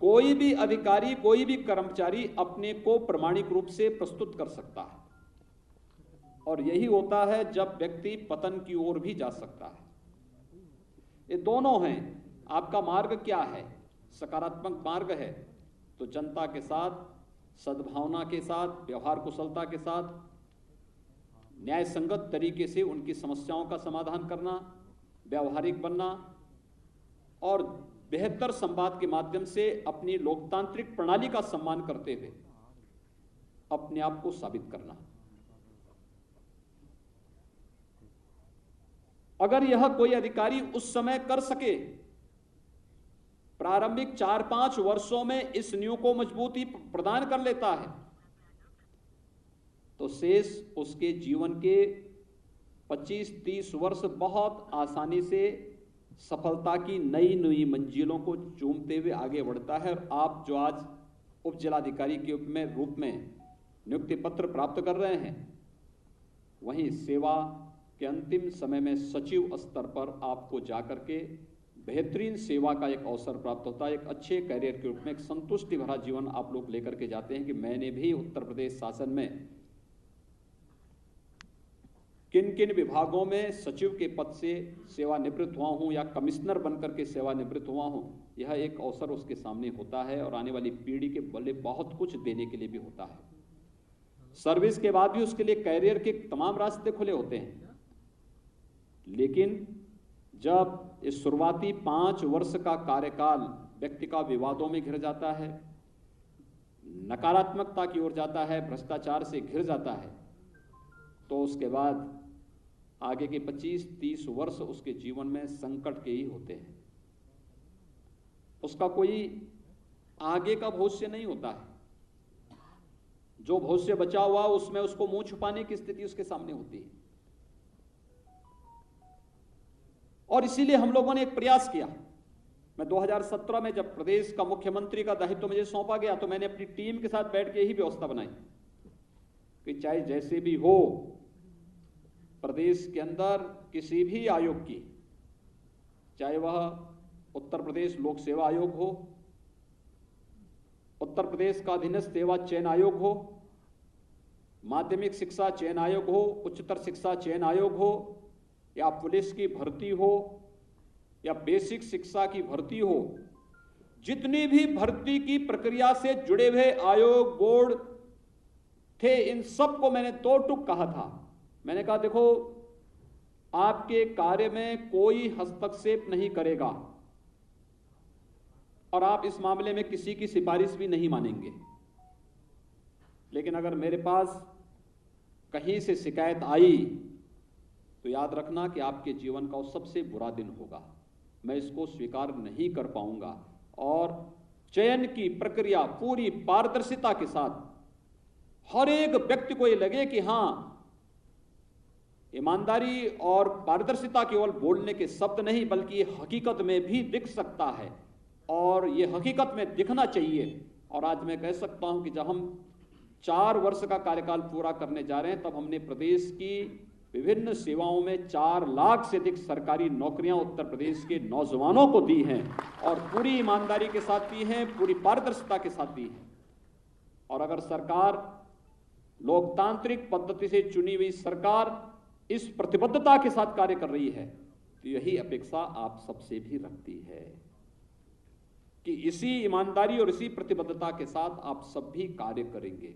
कोई भी अधिकारी, कोई भी कर्मचारी अपने को प्रामाणिक रूप से प्रस्तुत कर सकता है, और यही होता है जब व्यक्ति पतन की ओर भी जा सकता है। ये दोनों हैं। आपका मार्ग क्या है? सकारात्मक मार्ग है तो जनता के साथ सद्भावना के साथ, व्यवहार कुशलता के साथ, न्याय संगत तरीके से उनकी समस्याओं का समाधान करना, व्यवहारिक बनना, और बेहतर संवाद के माध्यम से अपनी लोकतांत्रिक प्रणाली का सम्मान करते हुए अपने आप को साबित करना। अगर यह कोई अधिकारी उस समय कर सके, प्रारंभिक 4-5 वर्षों में इस नींव को मजबूती प्रदान कर लेता है, तो शेष उसके जीवन के 25-30 वर्ष बहुत आसानी से सफलता की नई नई मंजिलों को चूमते हुए आगे बढ़ता है। और आप जो आज उप जिलाधिकारी के रूप में नियुक्ति पत्र प्राप्त कर रहे हैं, वहीं सेवा के अंतिम समय में सचिव स्तर पर आपको जाकर के बेहतरीन सेवा का एक अवसर प्राप्त होता है। एक अच्छे कैरियर के रूप में एक संतुष्टि भरा जीवन आप लोग लेकर के जाते हैं कि मैंने भी उत्तर प्रदेश शासन में किन किन विभागों में सचिव के पद से सेवानिवृत्त हुआ हूं या कमिश्नर बनकर के सेवानिवृत्त हुआ हूं। यह एक अवसर उसके सामने होता है और आने वाली पीढ़ी के बल्ले बहुत कुछ देने के लिए भी होता है। सर्विस के बाद भी उसके लिए कैरियर के तमाम रास्ते खुले होते हैं, लेकिन जब इस शुरुआती 5 वर्ष का कार्यकाल व्यक्ति का विवादों में घिर जाता है, नकारात्मकता की ओर जाता है, भ्रष्टाचार से घिर जाता है, तो उसके बाद आगे के 25-30 वर्ष उसके जीवन में संकट के ही होते हैं। उसका कोई आगे का भविष्य नहीं होता है। जो भविष्य बचा हुआ उसमें उसको मुंह छुपाने की स्थिति उसके सामने होती है। और इसीलिए हम लोगों ने एक प्रयास किया। मैं 2017 में जब प्रदेश का मुख्यमंत्री का दायित्व मुझे सौंपा गया, तो मैंने अपनी टीम के साथ बैठ के ही व्यवस्था बनाई कि चाहे जैसे भी हो, प्रदेश के अंदर किसी भी आयोग की, चाहे वह उत्तर प्रदेश लोक सेवा आयोग हो, उत्तर प्रदेश का अधीनस्थ सेवा चयन आयोग हो, माध्यमिक शिक्षा चयन आयोग हो, उच्चतर शिक्षा चयन आयोग हो, या पुलिस की भर्ती हो या बेसिक शिक्षा की भर्ती हो, जितनी भी भर्ती की प्रक्रिया से जुड़े हुए आयोग बोर्ड थे, इन सबको मैंने 2 टूक कहा था। मैंने कहा देखो, आपके कार्य में कोई हस्तक्षेप नहीं करेगा और आप इस मामले में किसी की सिफारिश भी नहीं मानेंगे, लेकिन अगर मेरे पास कहीं से शिकायत आई तो याद रखना कि आपके जीवन का वो सबसे बुरा दिन होगा। मैं इसको स्वीकार नहीं कर पाऊंगा और चयन की प्रक्रिया पूरी पारदर्शिता के साथ हर एक व्यक्ति को ये लगे कि हां, ईमानदारी और पारदर्शिता केवल बोलने के शब्द नहीं बल्कि ये हकीकत में भी दिख सकता है और ये हकीकत में दिखना चाहिए। और आज मैं कह सकता हूं कि जब हम 4 वर्ष का कार्यकाल पूरा करने जा रहे हैं, तब हमने प्रदेश की विभिन्न सेवाओं में 4 लाख से अधिक सरकारी नौकरियां उत्तर प्रदेश के नौजवानों को दी हैं और पूरी ईमानदारी के साथ दी हैं, पूरी पारदर्शिता के साथ दी हैं। और अगर सरकार, लोकतांत्रिक पद्धति से चुनी हुई सरकार इस प्रतिबद्धता के साथ कार्य कर रही है, तो यही अपेक्षा आप सबसे भी रखती है कि इसी ईमानदारी और इसी प्रतिबद्धता के साथ आप सब भी कार्य करेंगे।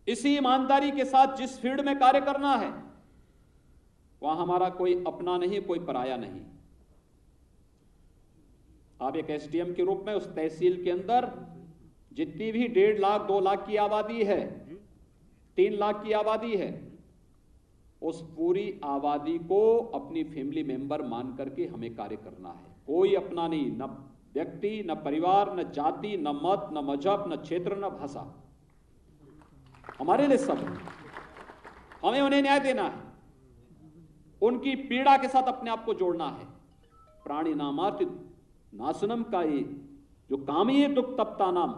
इसी ईमानदारी के साथ जिस फील्ड में कार्य करना है, वहां हमारा कोई अपना नहीं, कोई पराया नहीं। आप एक एसडीएम के रूप में उस तहसील के अंदर जितनी भी 1.5 लाख 2 लाख की आबादी है, 3 लाख की आबादी है, उस पूरी आबादी को अपनी फैमिली मेंबर मान करके हमें कार्य करना है। कोई अपना नहीं, न व्यक्ति, न परिवार, न जाति, न मत, न मजहब, न क्षेत्र, न भाषा। हमारे लिए सब, हमें उन्हें न्याय देना है, उनकी पीड़ा के साथ अपने आप को जोड़ना है। प्राणी नामार्ति नाशनम का ये जो कामिये दुख तप्ता नाम,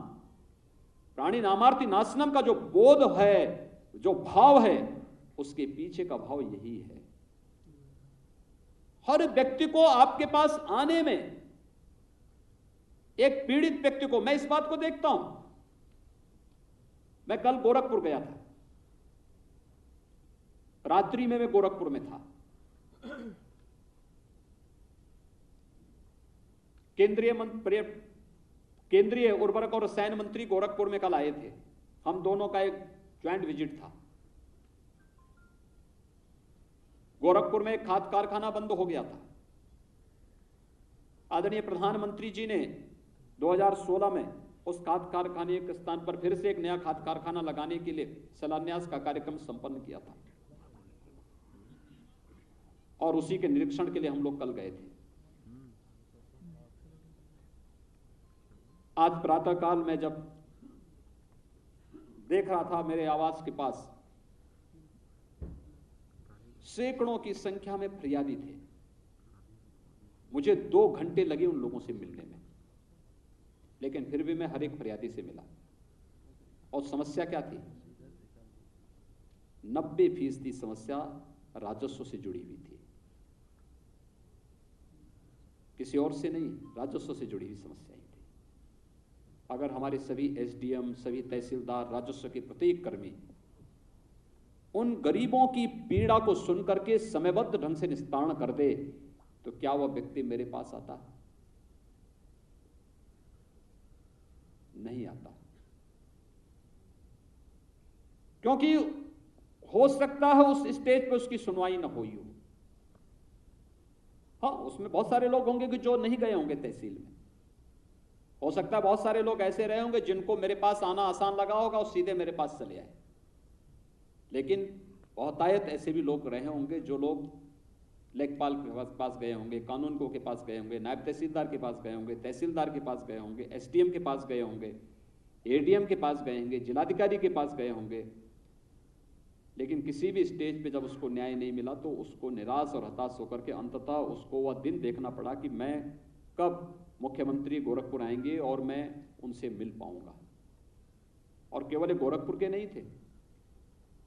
प्राणी नामार्ति नाशनम का जो बोध है, जो भाव है, उसके पीछे का भाव यही है। हर व्यक्ति को आपके पास आने में, एक पीड़ित व्यक्ति को, मैं इस बात को देखता हूं। मैं कल गोरखपुर गया था, रात्रि में मैं गोरखपुर में था। केंद्रीय उर्वरक और रसायन मंत्री गोरखपुर में कल आए थे। हम दोनों का एक ज्वाइंट विजिट था। गोरखपुर में एक खाद कारखाना बंद हो गया था। आदरणीय प्रधानमंत्री जी ने 2016 में उस खाद कारखाने के स्थान पर फिर से एक नया खाद कारखाना लगाने के लिए शिलान्यास का कार्यक्रम संपन्न किया था और उसी के निरीक्षण के लिए हम लोग कल गए थे। आज प्रातःकाल में जब देख रहा था, मेरे आवास के पास सैकड़ों की संख्या में फरियादी थे। मुझे 2 घंटे लगे उन लोगों से मिलने में, लेकिन फिर भी मैं हर एक फरियादी से मिला। और समस्या क्या थी? 90% समस्या राजस्व से जुड़ी हुई थी, किसी और से नहीं, राजस्व से जुड़ी हुई समस्याएं थी। अगर हमारे सभी एसडीएम, सभी तहसीलदार, राजस्व के प्रत्येक कर्मी उन गरीबों की पीड़ा को सुनकर के समयबद्ध ढंग से निस्तारण कर दे, तो क्या वह व्यक्ति मेरे पास आता? नहीं आता। क्योंकि हो सकता है उस स्टेज पर उसकी सुनवाई न हुई हो। हाँ, उसमें बहुत सारे लोग होंगे कि जो नहीं गए होंगे तहसील में। हो सकता है बहुत सारे लोग ऐसे रहे होंगे जिनको मेरे पास आना आसान लगा होगा और सीधे मेरे पास चले आए। लेकिन बहुतायत ऐसे भी लोग रहे होंगे जो लोग लेखपाल के पास गए होंगे, कानून को के पास गए होंगे, नायब तहसीलदार के पास गए होंगे, तहसीलदार के पास गए होंगे, एसडीएम के पास गए होंगे, एडीएम के पास गए होंगे, जिलाधिकारी के पास गए होंगे। लेकिन किसी भी स्टेज पे जब उसको न्याय नहीं मिला तो उसको निराश और हताश होकर के अंततः उसको वह दिन देखना पड़ा कि मैं कब मुख्यमंत्री गोरखपुर आएंगे और मैं उनसे मिल पाऊंगा। और केवल गोरखपुर के नहीं थे,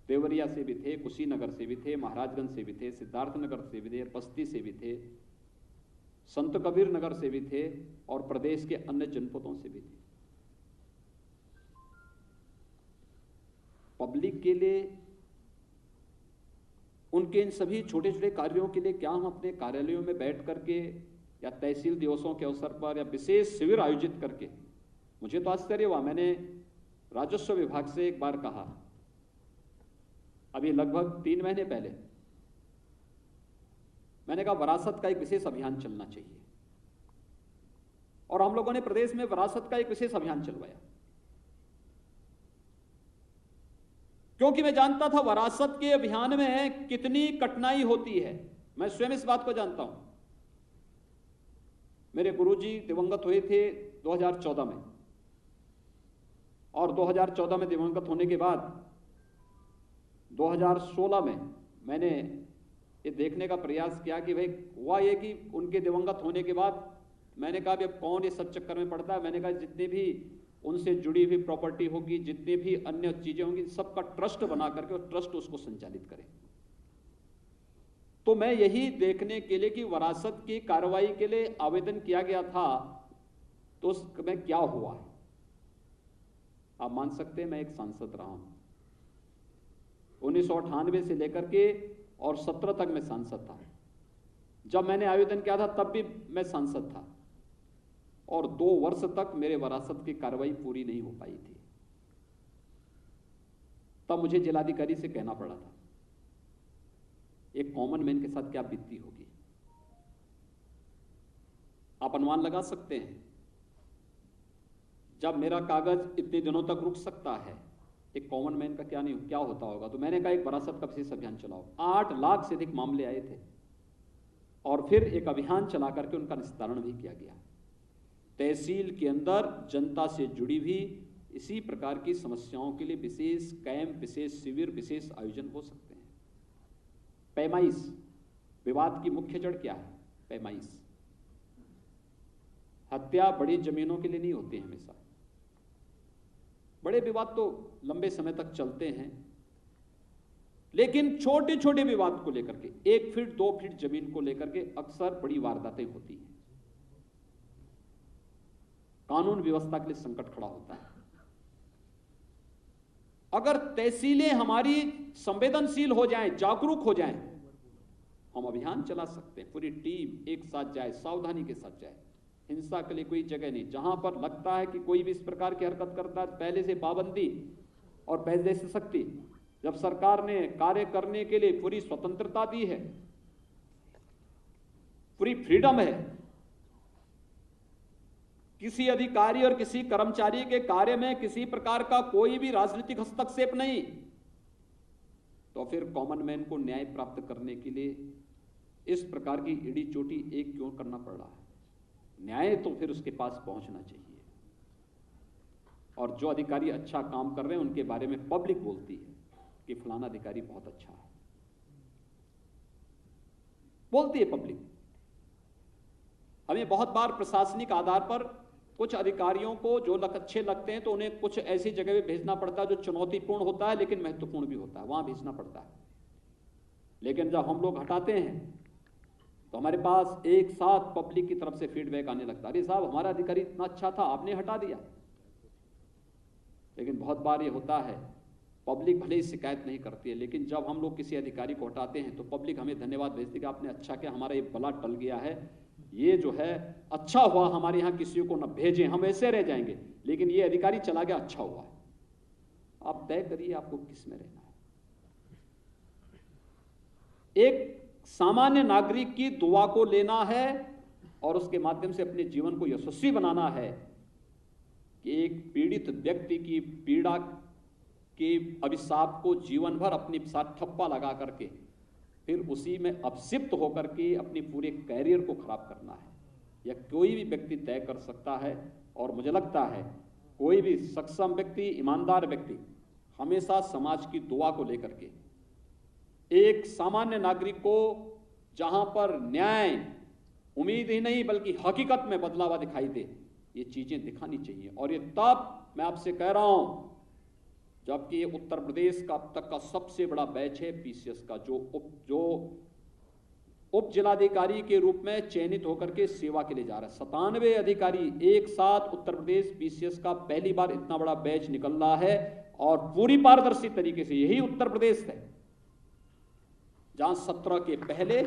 देवरिया से भी थे, कुशीनगर से भी थे, महाराजगंज से भी थे, सिद्धार्थनगर से भी थे, बस्ती से भी थे, संत कबीर नगर से भी थे और प्रदेश के अन्य जनपदों से भी थे। पब्लिक के लिए उनके इन सभी छोटे छोटे कार्यों के लिए क्या हम अपने कार्यालयों में बैठ करके या तहसील दिवसों के अवसर पर या विशेष शिविर आयोजित करके, मुझे तो आश्चर्य हुआ। मैंने राजस्व विभाग से एक बार कहा, अभी लगभग 3 महीने पहले, मैंने कहा विरासत का एक विशेष अभियान चलना चाहिए। और हम लोगों ने प्रदेश में विरासत का एक विशेष अभियान चलवाया, क्योंकि मैं जानता था विरासत के अभियान में कितनी कठिनाई होती है। मैं स्वयं इस बात को जानता हूं। मेरे गुरुजी दिवंगत हुए थे 2014 में, और 2014 में दिवंगत होने के बाद 2016 में मैंने ये देखने का प्रयास किया कि भाई हुआ ये कि उनके दिवंगत होने के बाद मैंने कहा अब कौन ये सब चक्कर में पड़ता है। मैंने कहा जितने भी उनसे जुड़ी हुई प्रॉपर्टी होगी, जितनी भी अन्य चीजें होंगी, सबका ट्रस्ट बना करके और ट्रस्ट उसको संचालित करें। तो मैं यही देखने के लिए कि विरासत की कार्रवाई के लिए आवेदन किया गया था, तो उसमें क्या हुआ है। आप मान सकते हैं मैं एक सांसद रहा हूं 1998 से लेकर के और 17 तक मैं सांसद था। जब मैंने आवेदन किया था तब भी मैं सांसद था, और 2 वर्ष तक मेरे विरासत की कार्रवाई पूरी नहीं हो पाई थी। तब मुझे जिलाधिकारी से कहना पड़ा था एक कॉमन मैन के साथ क्या बीतती होगी। आप अनुमान लगा सकते हैं, जब मेरा कागज इतने दिनों तक रुक सकता है, एक कॉमन मैन का क्या होता होगा। तो मैंने कहा एक विरासत का विशेष अभियान चलाओ। 8 लाख से अधिक मामले आए थे, और फिर एक अभियान चला करके उनका निस्तारण भी किया गया। तहसील के अंदर जनता से जुड़ी हुई इसी प्रकार की समस्याओं के लिए विशेष कैंप, विशेष शिविर, विशेष आयोजन हो सकते हैं। पैमाइश, विवाद की मुख्य जड़ क्या है? पैमाइश। हत्या बड़ी जमीनों के लिए नहीं होती है हमेशा। बड़े विवाद तो लंबे समय तक चलते हैं, लेकिन छोटे छोटे विवाद को लेकर के 1 फीट 2 फीट जमीन को लेकर के अक्सर बड़ी वारदातें होती हैं। कानून व्यवस्था के लिए संकट खड़ा होता है। अगर तहसीलें हमारी संवेदनशील हो जाएं, जागरूक हो जाएं, हम अभियान चला सकते हैं। पूरी टीम एक साथ जाए, सावधानी के साथ जाए। हिंसा के लिए कोई जगह नहीं। जहां पर लगता है कि कोई भी इस प्रकार की हरकत करता है, पहले से पाबंदी और पहले से सख्ती। जब सरकार ने कार्य करने के लिए पूरी स्वतंत्रता दी है, पूरी फ्रीडम है, किसी अधिकारी और किसी कर्मचारी के कार्य में किसी प्रकार का कोई भी राजनीतिक हस्तक्षेप नहीं, तो फिर कॉमन मैन को न्याय प्राप्त करने के लिए इस प्रकार की इड़ी चोटी एक क्यों करना पड़ रहा है? न्याय तो फिर उसके पास पहुंचना चाहिए। और जो अधिकारी अच्छा काम कर रहे हैं उनके बारे में पब्लिक बोलती है कि फलाना अधिकारी बहुत अच्छा है, बोलती है पब्लिक। हमें बहुत बार प्रशासनिक आधार पर कुछ अधिकारियों को जो अच्छे लगते हैं तो उन्हें कुछ ऐसी जगह पे भेजना पड़ता है जो चुनौतीपूर्ण होता है लेकिन महत्वपूर्ण भी होता है, वहां भेजना पड़ता है। लेकिन जब हम लोग हटाते हैं तो हमारे पास एक साथ पब्लिक की तरफ से फीडबैक आने लगता है, अरे साहब हमारा अधिकारी इतना अच्छा था, आपने हटा दिया। लेकिन बहुत बार ये होता है, पब्लिक भले ही शिकायत नहीं करती है, लेकिन जब हम लोग किसी अधिकारी को हटाते हैं तो पब्लिक हमें धन्यवाद भेजती है कि आपने अच्छा किया, हमारा ये बला टल गया है, ये जो है अच्छा हुआ, हमारे यहाँ किसी को न भेजें, हम ऐसे रह जाएंगे, लेकिन ये अधिकारी चला गया, अच्छा हुआ। आप तय करिए आपको किस में रहना है। एक सामान्य नागरिक की दुआ को लेना है और उसके माध्यम से अपने जीवन को यशस्वी बनाना है कि एक पीड़ित व्यक्ति की पीड़ा के अभिशाप को जीवन भर अपने साथ ठप्पा लगा करके फिर उसी में अपसिप्त होकर के अपने पूरे कैरियर को खराब करना है, यह कोई भी व्यक्ति तय कर सकता है। और मुझे लगता है कोई भी सक्षम व्यक्ति, ईमानदार व्यक्ति हमेशा समाज की दुआ को लेकर के एक सामान्य नागरिक को जहां पर न्याय उम्मीद ही नहीं बल्कि हकीकत में बदलावा दिखाई दे, ये चीजें दिखानी चाहिए। और ये तब मैं आपसे कह रहा हूं जबकि ये उत्तर प्रदेश का अब तक का सबसे बड़ा बैच है पीसीएस का, जो उप जिलाधिकारी के रूप में चयनित होकर के सेवा के लिए जा रहा है। 97 अधिकारी एक साथ उत्तर प्रदेश पीसीएस का पहली बार इतना बड़ा बैच निकल रहा है और पूरी पारदर्शी तरीके से। यही उत्तर प्रदेश है जहां 17 के पहले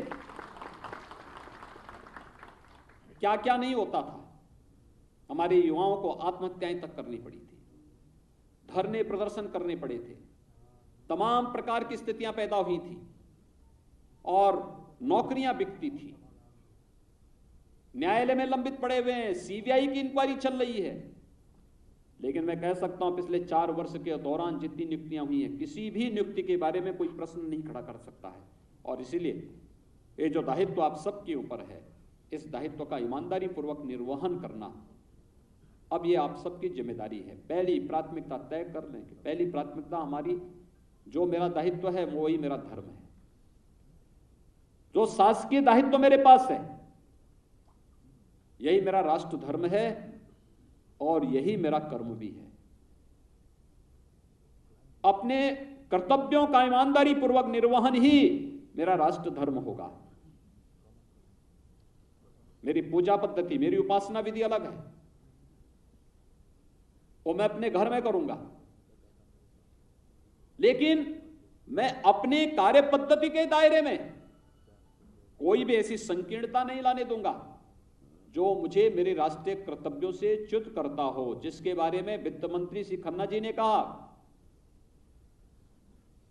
क्या क्या नहीं होता था। हमारे युवाओं को आत्महत्याएं तक करनी पड़ी थी, धरने प्रदर्शन करने पड़े थे, तमाम प्रकार की स्थितियां पैदा हुई थी और नौकरियां बिकती थी, न्यायालय में लंबित पड़े हुए हैं, सीबीआई की इंक्वायरी चल रही है। लेकिन मैं कह सकता हूं पिछले 4 वर्ष के दौरान जितनी नियुक्तियां हुई हैं, किसी भी नियुक्ति के बारे में कोई प्रश्न नहीं खड़ा कर सकता है। और इसीलिए ये जो दायित्व आप सबके ऊपर है, इस दायित्व का ईमानदारी पूर्वक निर्वहन करना अब ये आप सबकी जिम्मेदारी है। पहली प्राथमिकता तय कर लें कि पहली प्राथमिकता हमारी, जो मेरा दायित्व है वो ही मेरा धर्म है, जो शासकीय दायित्व मेरे पास है यही मेरा राष्ट्र धर्म है और यही मेरा कर्म भी है। अपने कर्तव्यों का ईमानदारी पूर्वक निर्वहन ही मेरा राष्ट्र धर्म होगा। मेरी पूजा पद्धति, मेरी उपासना विधि अलग है, वो मैं अपने घर में करूंगा, लेकिन मैं अपने कार्य पद्धति के दायरे में कोई भी ऐसी संकीर्णता नहीं लाने दूंगा जो मुझे मेरे राष्ट्रीय कर्तव्यों से च्युत करता हो। जिसके बारे में वित्त मंत्री श्री खन्ना जी ने कहा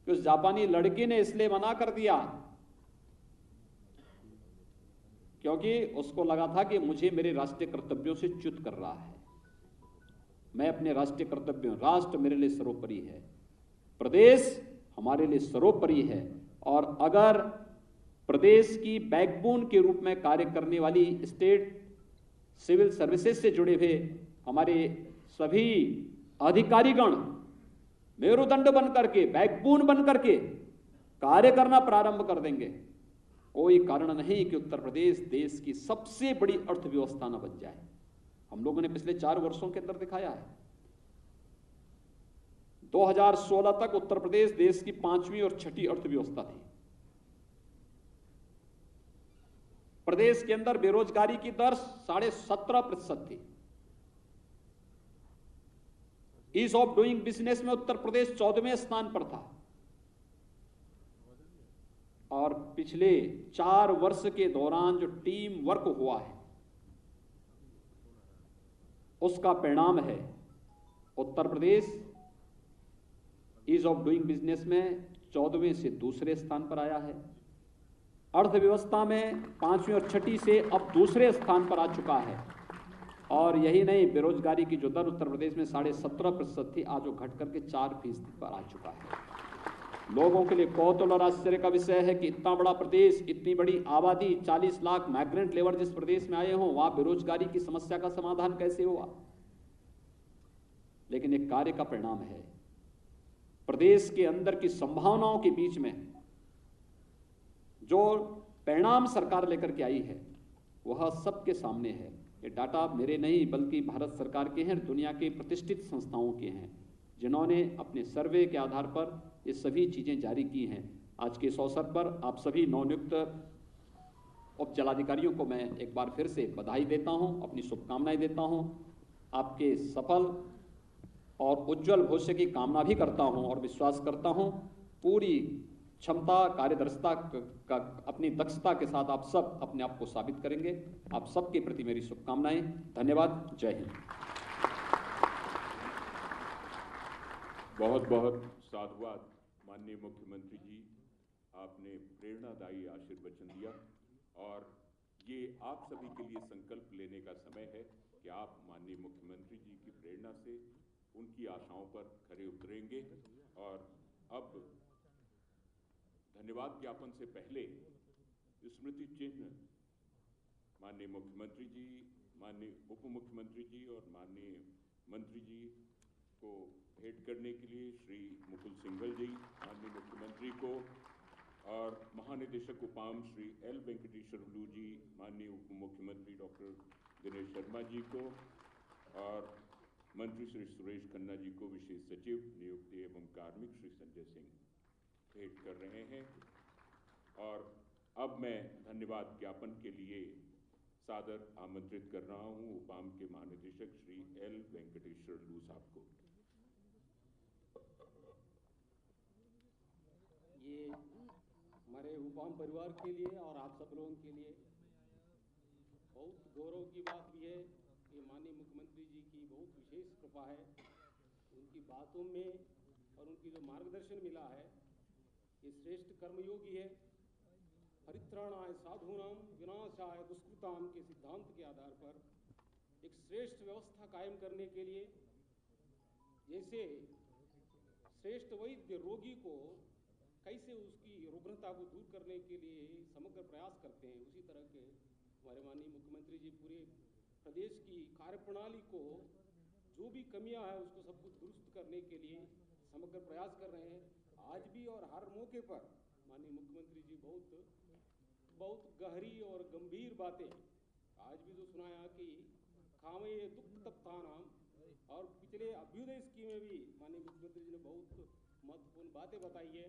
कि उस जापानी लड़की ने इसलिए मना कर दिया क्योंकि उसको लगा था कि मुझे मेरे राष्ट्रीय कर्तव्यों से च्युत कर रहा है। मैं अपने राष्ट्रीय कर्तव्यों, राष्ट्र मेरे लिए सर्वोपरि है, प्रदेश हमारे लिए सर्वोपरि है। और अगर प्रदेश की बैकबोन के रूप में कार्य करने वाली स्टेट सिविल सर्विसेज से जुड़े हुए हमारे सभी अधिकारीगण मेरुदंड बन करके, बैकबोन बन करके कार्य करना प्रारंभ कर देंगे, कोई कारण नहीं कि उत्तर प्रदेश देश की सबसे बड़ी अर्थव्यवस्था न बन जाए। हम लोगों ने पिछले 4 वर्षों के अंदर दिखाया है। 2016 तक उत्तर प्रदेश देश की 5वीं और 6ठी अर्थव्यवस्था थी। प्रदेश के अंदर बेरोजगारी की दर 17.5% थी। ईज ऑफ डूइंग बिजनेस में उत्तर प्रदेश 14वें स्थान पर था। और पिछले 4 वर्ष के दौरान जो टीम वर्क हुआ है उसका परिणाम है Uttar Pradesh ease of doing business में 14वें से दूसरे स्थान पर आया है। अर्थव्यवस्था में 5वीं और 6ठी से अब दूसरे स्थान पर आ चुका है। और यही नहीं, बेरोजगारी की जो दर उत्तर प्रदेश में 17.5% थी, आज वो घट करके 4% पर आ चुका है। लोगों के लिए कौतूहल और आश्चर्य का विषय है कि इतना बड़ा प्रदेश, इतनी बड़ी आबादी, 40 लाख माइग्रेंट लेबर जिस प्रदेश में आए हों, वहां बेरोजगारी की समस्या का समाधान कैसे हुआ? लेकिन एक कार्य का परिणाम है। प्रदेश के अंदर की संभावनाओं के बीच में जो परिणाम सरकार लेकर के आई है वह सबके सामने है। ये डाटा मेरे नहीं बल्कि भारत सरकार के हैं, दुनिया के प्रतिष्ठित संस्थाओं के हैं, जिन्होंने अपने सर्वे के आधार पर ये सभी चीजें जारी की हैं। आज के इस अवसर पर आप सभी नवनियुक्त उप जिलाधिकारियों को मैं एक बार फिर से बधाई देता हूं, अपनी शुभकामनाएं देता हूं। आपके सफल और उज्जवल भविष्य की कामना भी करता हूं और विश्वास करता हूं पूरी क्षमता, कार्यदक्षता का अपनी दक्षता के साथ आप सब अपने आप को साबित करेंगे। आप सबके प्रति मेरी शुभकामनाएं। धन्यवाद। जय हिंद। बहुत बहुत साधुवाद माननीय मुख्यमंत्री जी, आपने प्रेरणादायी आशीर्वचन दिया और ये आप सभी के लिए संकल्प लेने का समय है कि आप माननीय मुख्यमंत्री जी की प्रेरणा से उनकी आशाओं पर खरे उतरेंगे। और अब धन्यवाद ज्ञापन से पहले स्मृति चिन्ह माननीय मुख्यमंत्री जी, माननीय उप मुख्यमंत्री जी और माननीय मंत्री जी को भेंट करने के लिए श्री मुकुल सिंघल जी, माननीय मुख्यमंत्री को, और महानिदेशक उपाम श्री एल वेंकटेश्वरलू जी, माननीय उप मुख्यमंत्री डॉक्टर दिनेश शर्मा जी को और मंत्री श्री सुरेश खन्ना जी को विशेष सचिव नियुक्ति एवं कार्मिक श्री संजय सिंह भेंट कर रहे हैं। और अब मैं धन्यवाद ज्ञापन के लिए सादर आमंत्रित कर रहा हूं उपाम के महानिदेशक श्री एल वेंकटेश्वरलू साहब को। ये हमारे उपाम परिवार के लिए और आप सब लोगों के लिए बहुत गौरव की बात भी है कि माननीय मुख्यमंत्री जी की बहुत विशेष कृपा है। उनकी बातों में और उनकी जो मार्गदर्शन मिला है ये श्रेष्ठ कर्मयोगी है। परित्राणाय साधूनाम विनाशाय दुष्कृताम के सिद्धांत के आधार पर एक श्रेष्ठ व्यवस्था कायम करने के लिए, जैसे श्रेष्ठ वैद्य रोगी को कैसे उसकी रुग्णता को दूर करने के लिए समग्र प्रयास करते हैं, उसी तरह के हमारे माननीय मुख्यमंत्री जी पूरे प्रदेश की कार्यप्रणाली को जो भी कमियां हैं उसको सब कुछ दुरुस्त करने के लिए समग्र प्रयास कर रहे हैं। आज भी और हर मौके पर माननीय मुख्यमंत्री जी बहुत गहरी और गंभीर बातें आज भी जो सुनाया कि खामे दुख तप्ता नाम, और पिछले अभ्युदय स्कीम में भी माननीय मुख्यमंत्री जी ने बहुत महत्वपूर्ण बातें बताई है।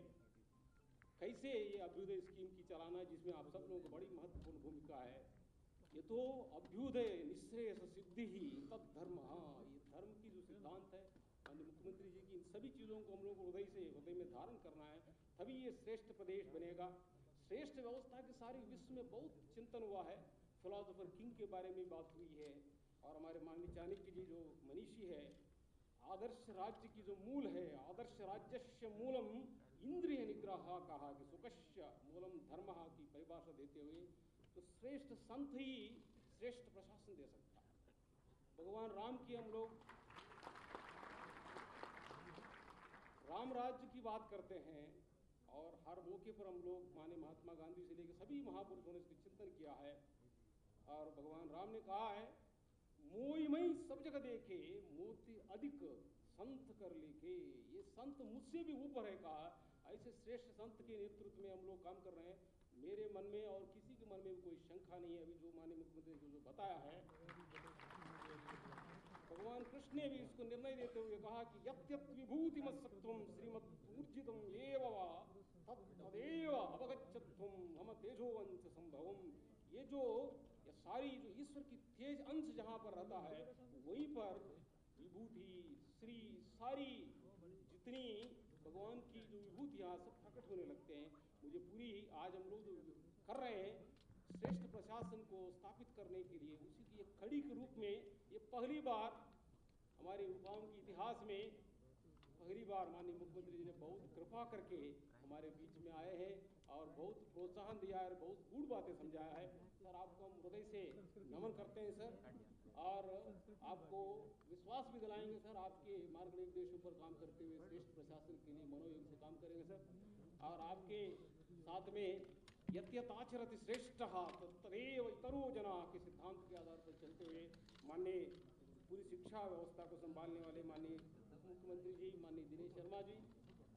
कैसे ये अभ्युदय स्कीम की चलाना, जिसमें आप सब लोगों को बड़ी महत्वपूर्ण भूमिका है। ये तो अभ्युदय निःश्रेयस सिद्धि ही तब धर्म, ये धर्म की जो सिद्धांत है माननीय मुख्यमंत्री जी की, इन सभी चीज़ों को हम लोग को हृदय में धारण करना है, तभी ये श्रेष्ठ प्रदेश बनेगा। श्रेष्ठ व्यवस्था के सारे विश्व में बहुत चिंतन हुआ है। फिलोसोफर किंग के बारे में बात हुई है और हमारे माननीय चाणक्य जी जो मनीषी है, आदर्श राज्य की जो मूल है, आदर्श राज्यस्य मूलम इंद्रिय निग्रह कहा कि सुकस्य मूलम धर्म की परिभाषा देते हुए तो श्रेष्ठ संत ही श्रेष्ठ प्रशासन दे सकता है। भगवान राम की हम लोग राम राज्य की बात करते हैं और हर मौके पर हम लोग माने महात्मा गांधी से लेकर सभी महापुरुषों ने इसका चिंतन किया है। और भगवान राम ने कहा है मोई मई सब जगह देखे मोती अधिक संत कर लेके, ये संत मुझसे भी ऊपर है कहा। ऐसे श्रेष्ठ संत के नेतृत्व में हम लोग काम कर रहे हैं। मेरे मन में और किसी के मन में भी कोई शंका नहीं है। अभी जो माननीय मुख्यमंत्री ने जो बताया है, भगवान कृष्ण ने भी इसको निर्णय देते हुए कहा कि यत् यत् विभूतिमत्सत्वं श्रीमद्ऊर्जितम् एव वा तदेव अवगच्छत्वं मम तेजोवंश संभवम्। ये सारी जो ईश्वर की तेज अंश जहाँ पर रहता है वहीं पर विभूति श्री सारी जितनी भगवान की जो विभूतियाँ सब प्रकट होने लगते हैं। मुझे पूरी आज हम लोग कर रहे हैं श्रेष्ठ प्रशासन को स्थापित करने के लिए, उसी की एक कड़ी के रूप में ये पहली बार हमारे उपाम के इतिहास में पहली बार माननीय मुख्यमंत्री जी ने बहुत कृपा करके हमारे बीच में आए हैं और बहुत प्रोत्साहन दिया है और बहुत गूढ़ बातें समझाया है। सर आपको हम हृदय से नमन करते हैं सर। और आपको विश्वास भी दिलाएंगे सर, आपके मार्गनिर्देशों पर काम करते हुए श्रेष्ठ प्रशासन के लिए मनोयोग से काम करेंगे सर। और आपके साथ में यत्यताचरति श्रेष्ठ तदेव इतरो जना के सिद्धांत के आधार पर चलते हुए माननीय पूरी शिक्षा व्यवस्था को संभालने वाले माननीय मुख्यमंत्री जी, माननीय दिनेश शर्मा जी,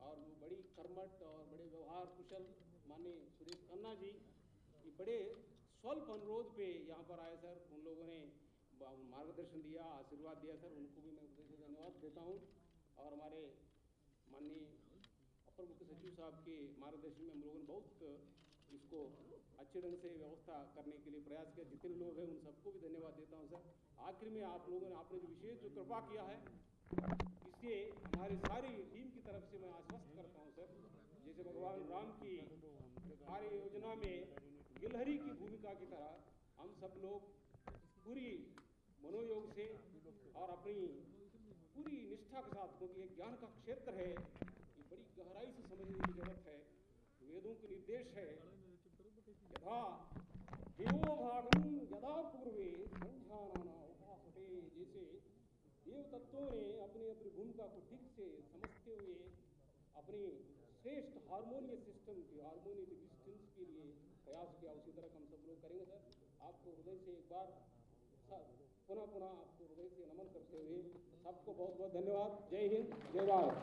और वो बड़ी कर्मठ और बड़े व्यवहार कुशल माननीय सुरेश खन्ना जी, ये बड़े स्वल्प अनुरोध पे यहाँ पर आए सर। उन लोगों ने मार्गदर्शन दिया, आशीर्वाद दिया सर, उनको भी मैं हृदय से धन्यवाद देता हूँ। और हमारे माननीय अपर मुख्य सचिव साहब के मार्गदर्शन में हम लोगों ने बहुत इसको अच्छे ढंग से व्यवस्था करने के लिए प्रयास किया। जितने लोग हैं उन सबको भी धन्यवाद देता हूँ सर। आखिर में आप लोगों ने आपने जो विशेष जो कृपा किया है, इससे हमारी सारी टीम की तरफ से मैं आश्वस्त करता हूँ सर, जैसे भगवान राम की कार्य योजना में गिलहरी की भूमिका की तरह हम सब लोग पूरी मनोयोग से और अपनी पूरी निष्ठा के साथ, क्योंकि एक ज्ञान का क्षेत्र है, ये बड़ी गहराई से समझने की जरूरत है। वेदों के निर्देश है, यथा देवो भागम यदा पूर्वे संध्यानाना उपासते, जैसे देव तत्वों ने अपनी अपनी भूमिका को ठीक से समझते हुए अपनी श्रेष्ठ हार्मोनियस सिस्टम की हार्मोनियस एग्जिस्टेंस के लिए प्रयास किया, उसी तरह हम सब लोग करेंगे सर। आपको हृदय से एक बार पुनः पुनः आपको हृदय से नमन करते हुए सबको बहुत बहुत धन्यवाद। जय हिंद, जय भारत।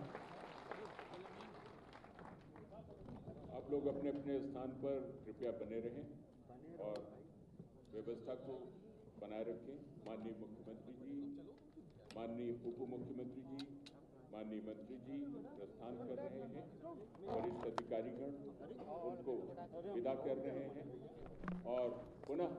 आप लोग अपने अपने स्थान पर कृपया बने रहें और व्यवस्था को बनाए रखें। माननीय मुख्यमंत्री जी, माननीय उप मुख्यमंत्री जी, माननीय मंत्री जी प्रस्थान कर रहे हैं, वरिष्ठ अधिकारीगण उनको विदा कर रहे हैं और पुनः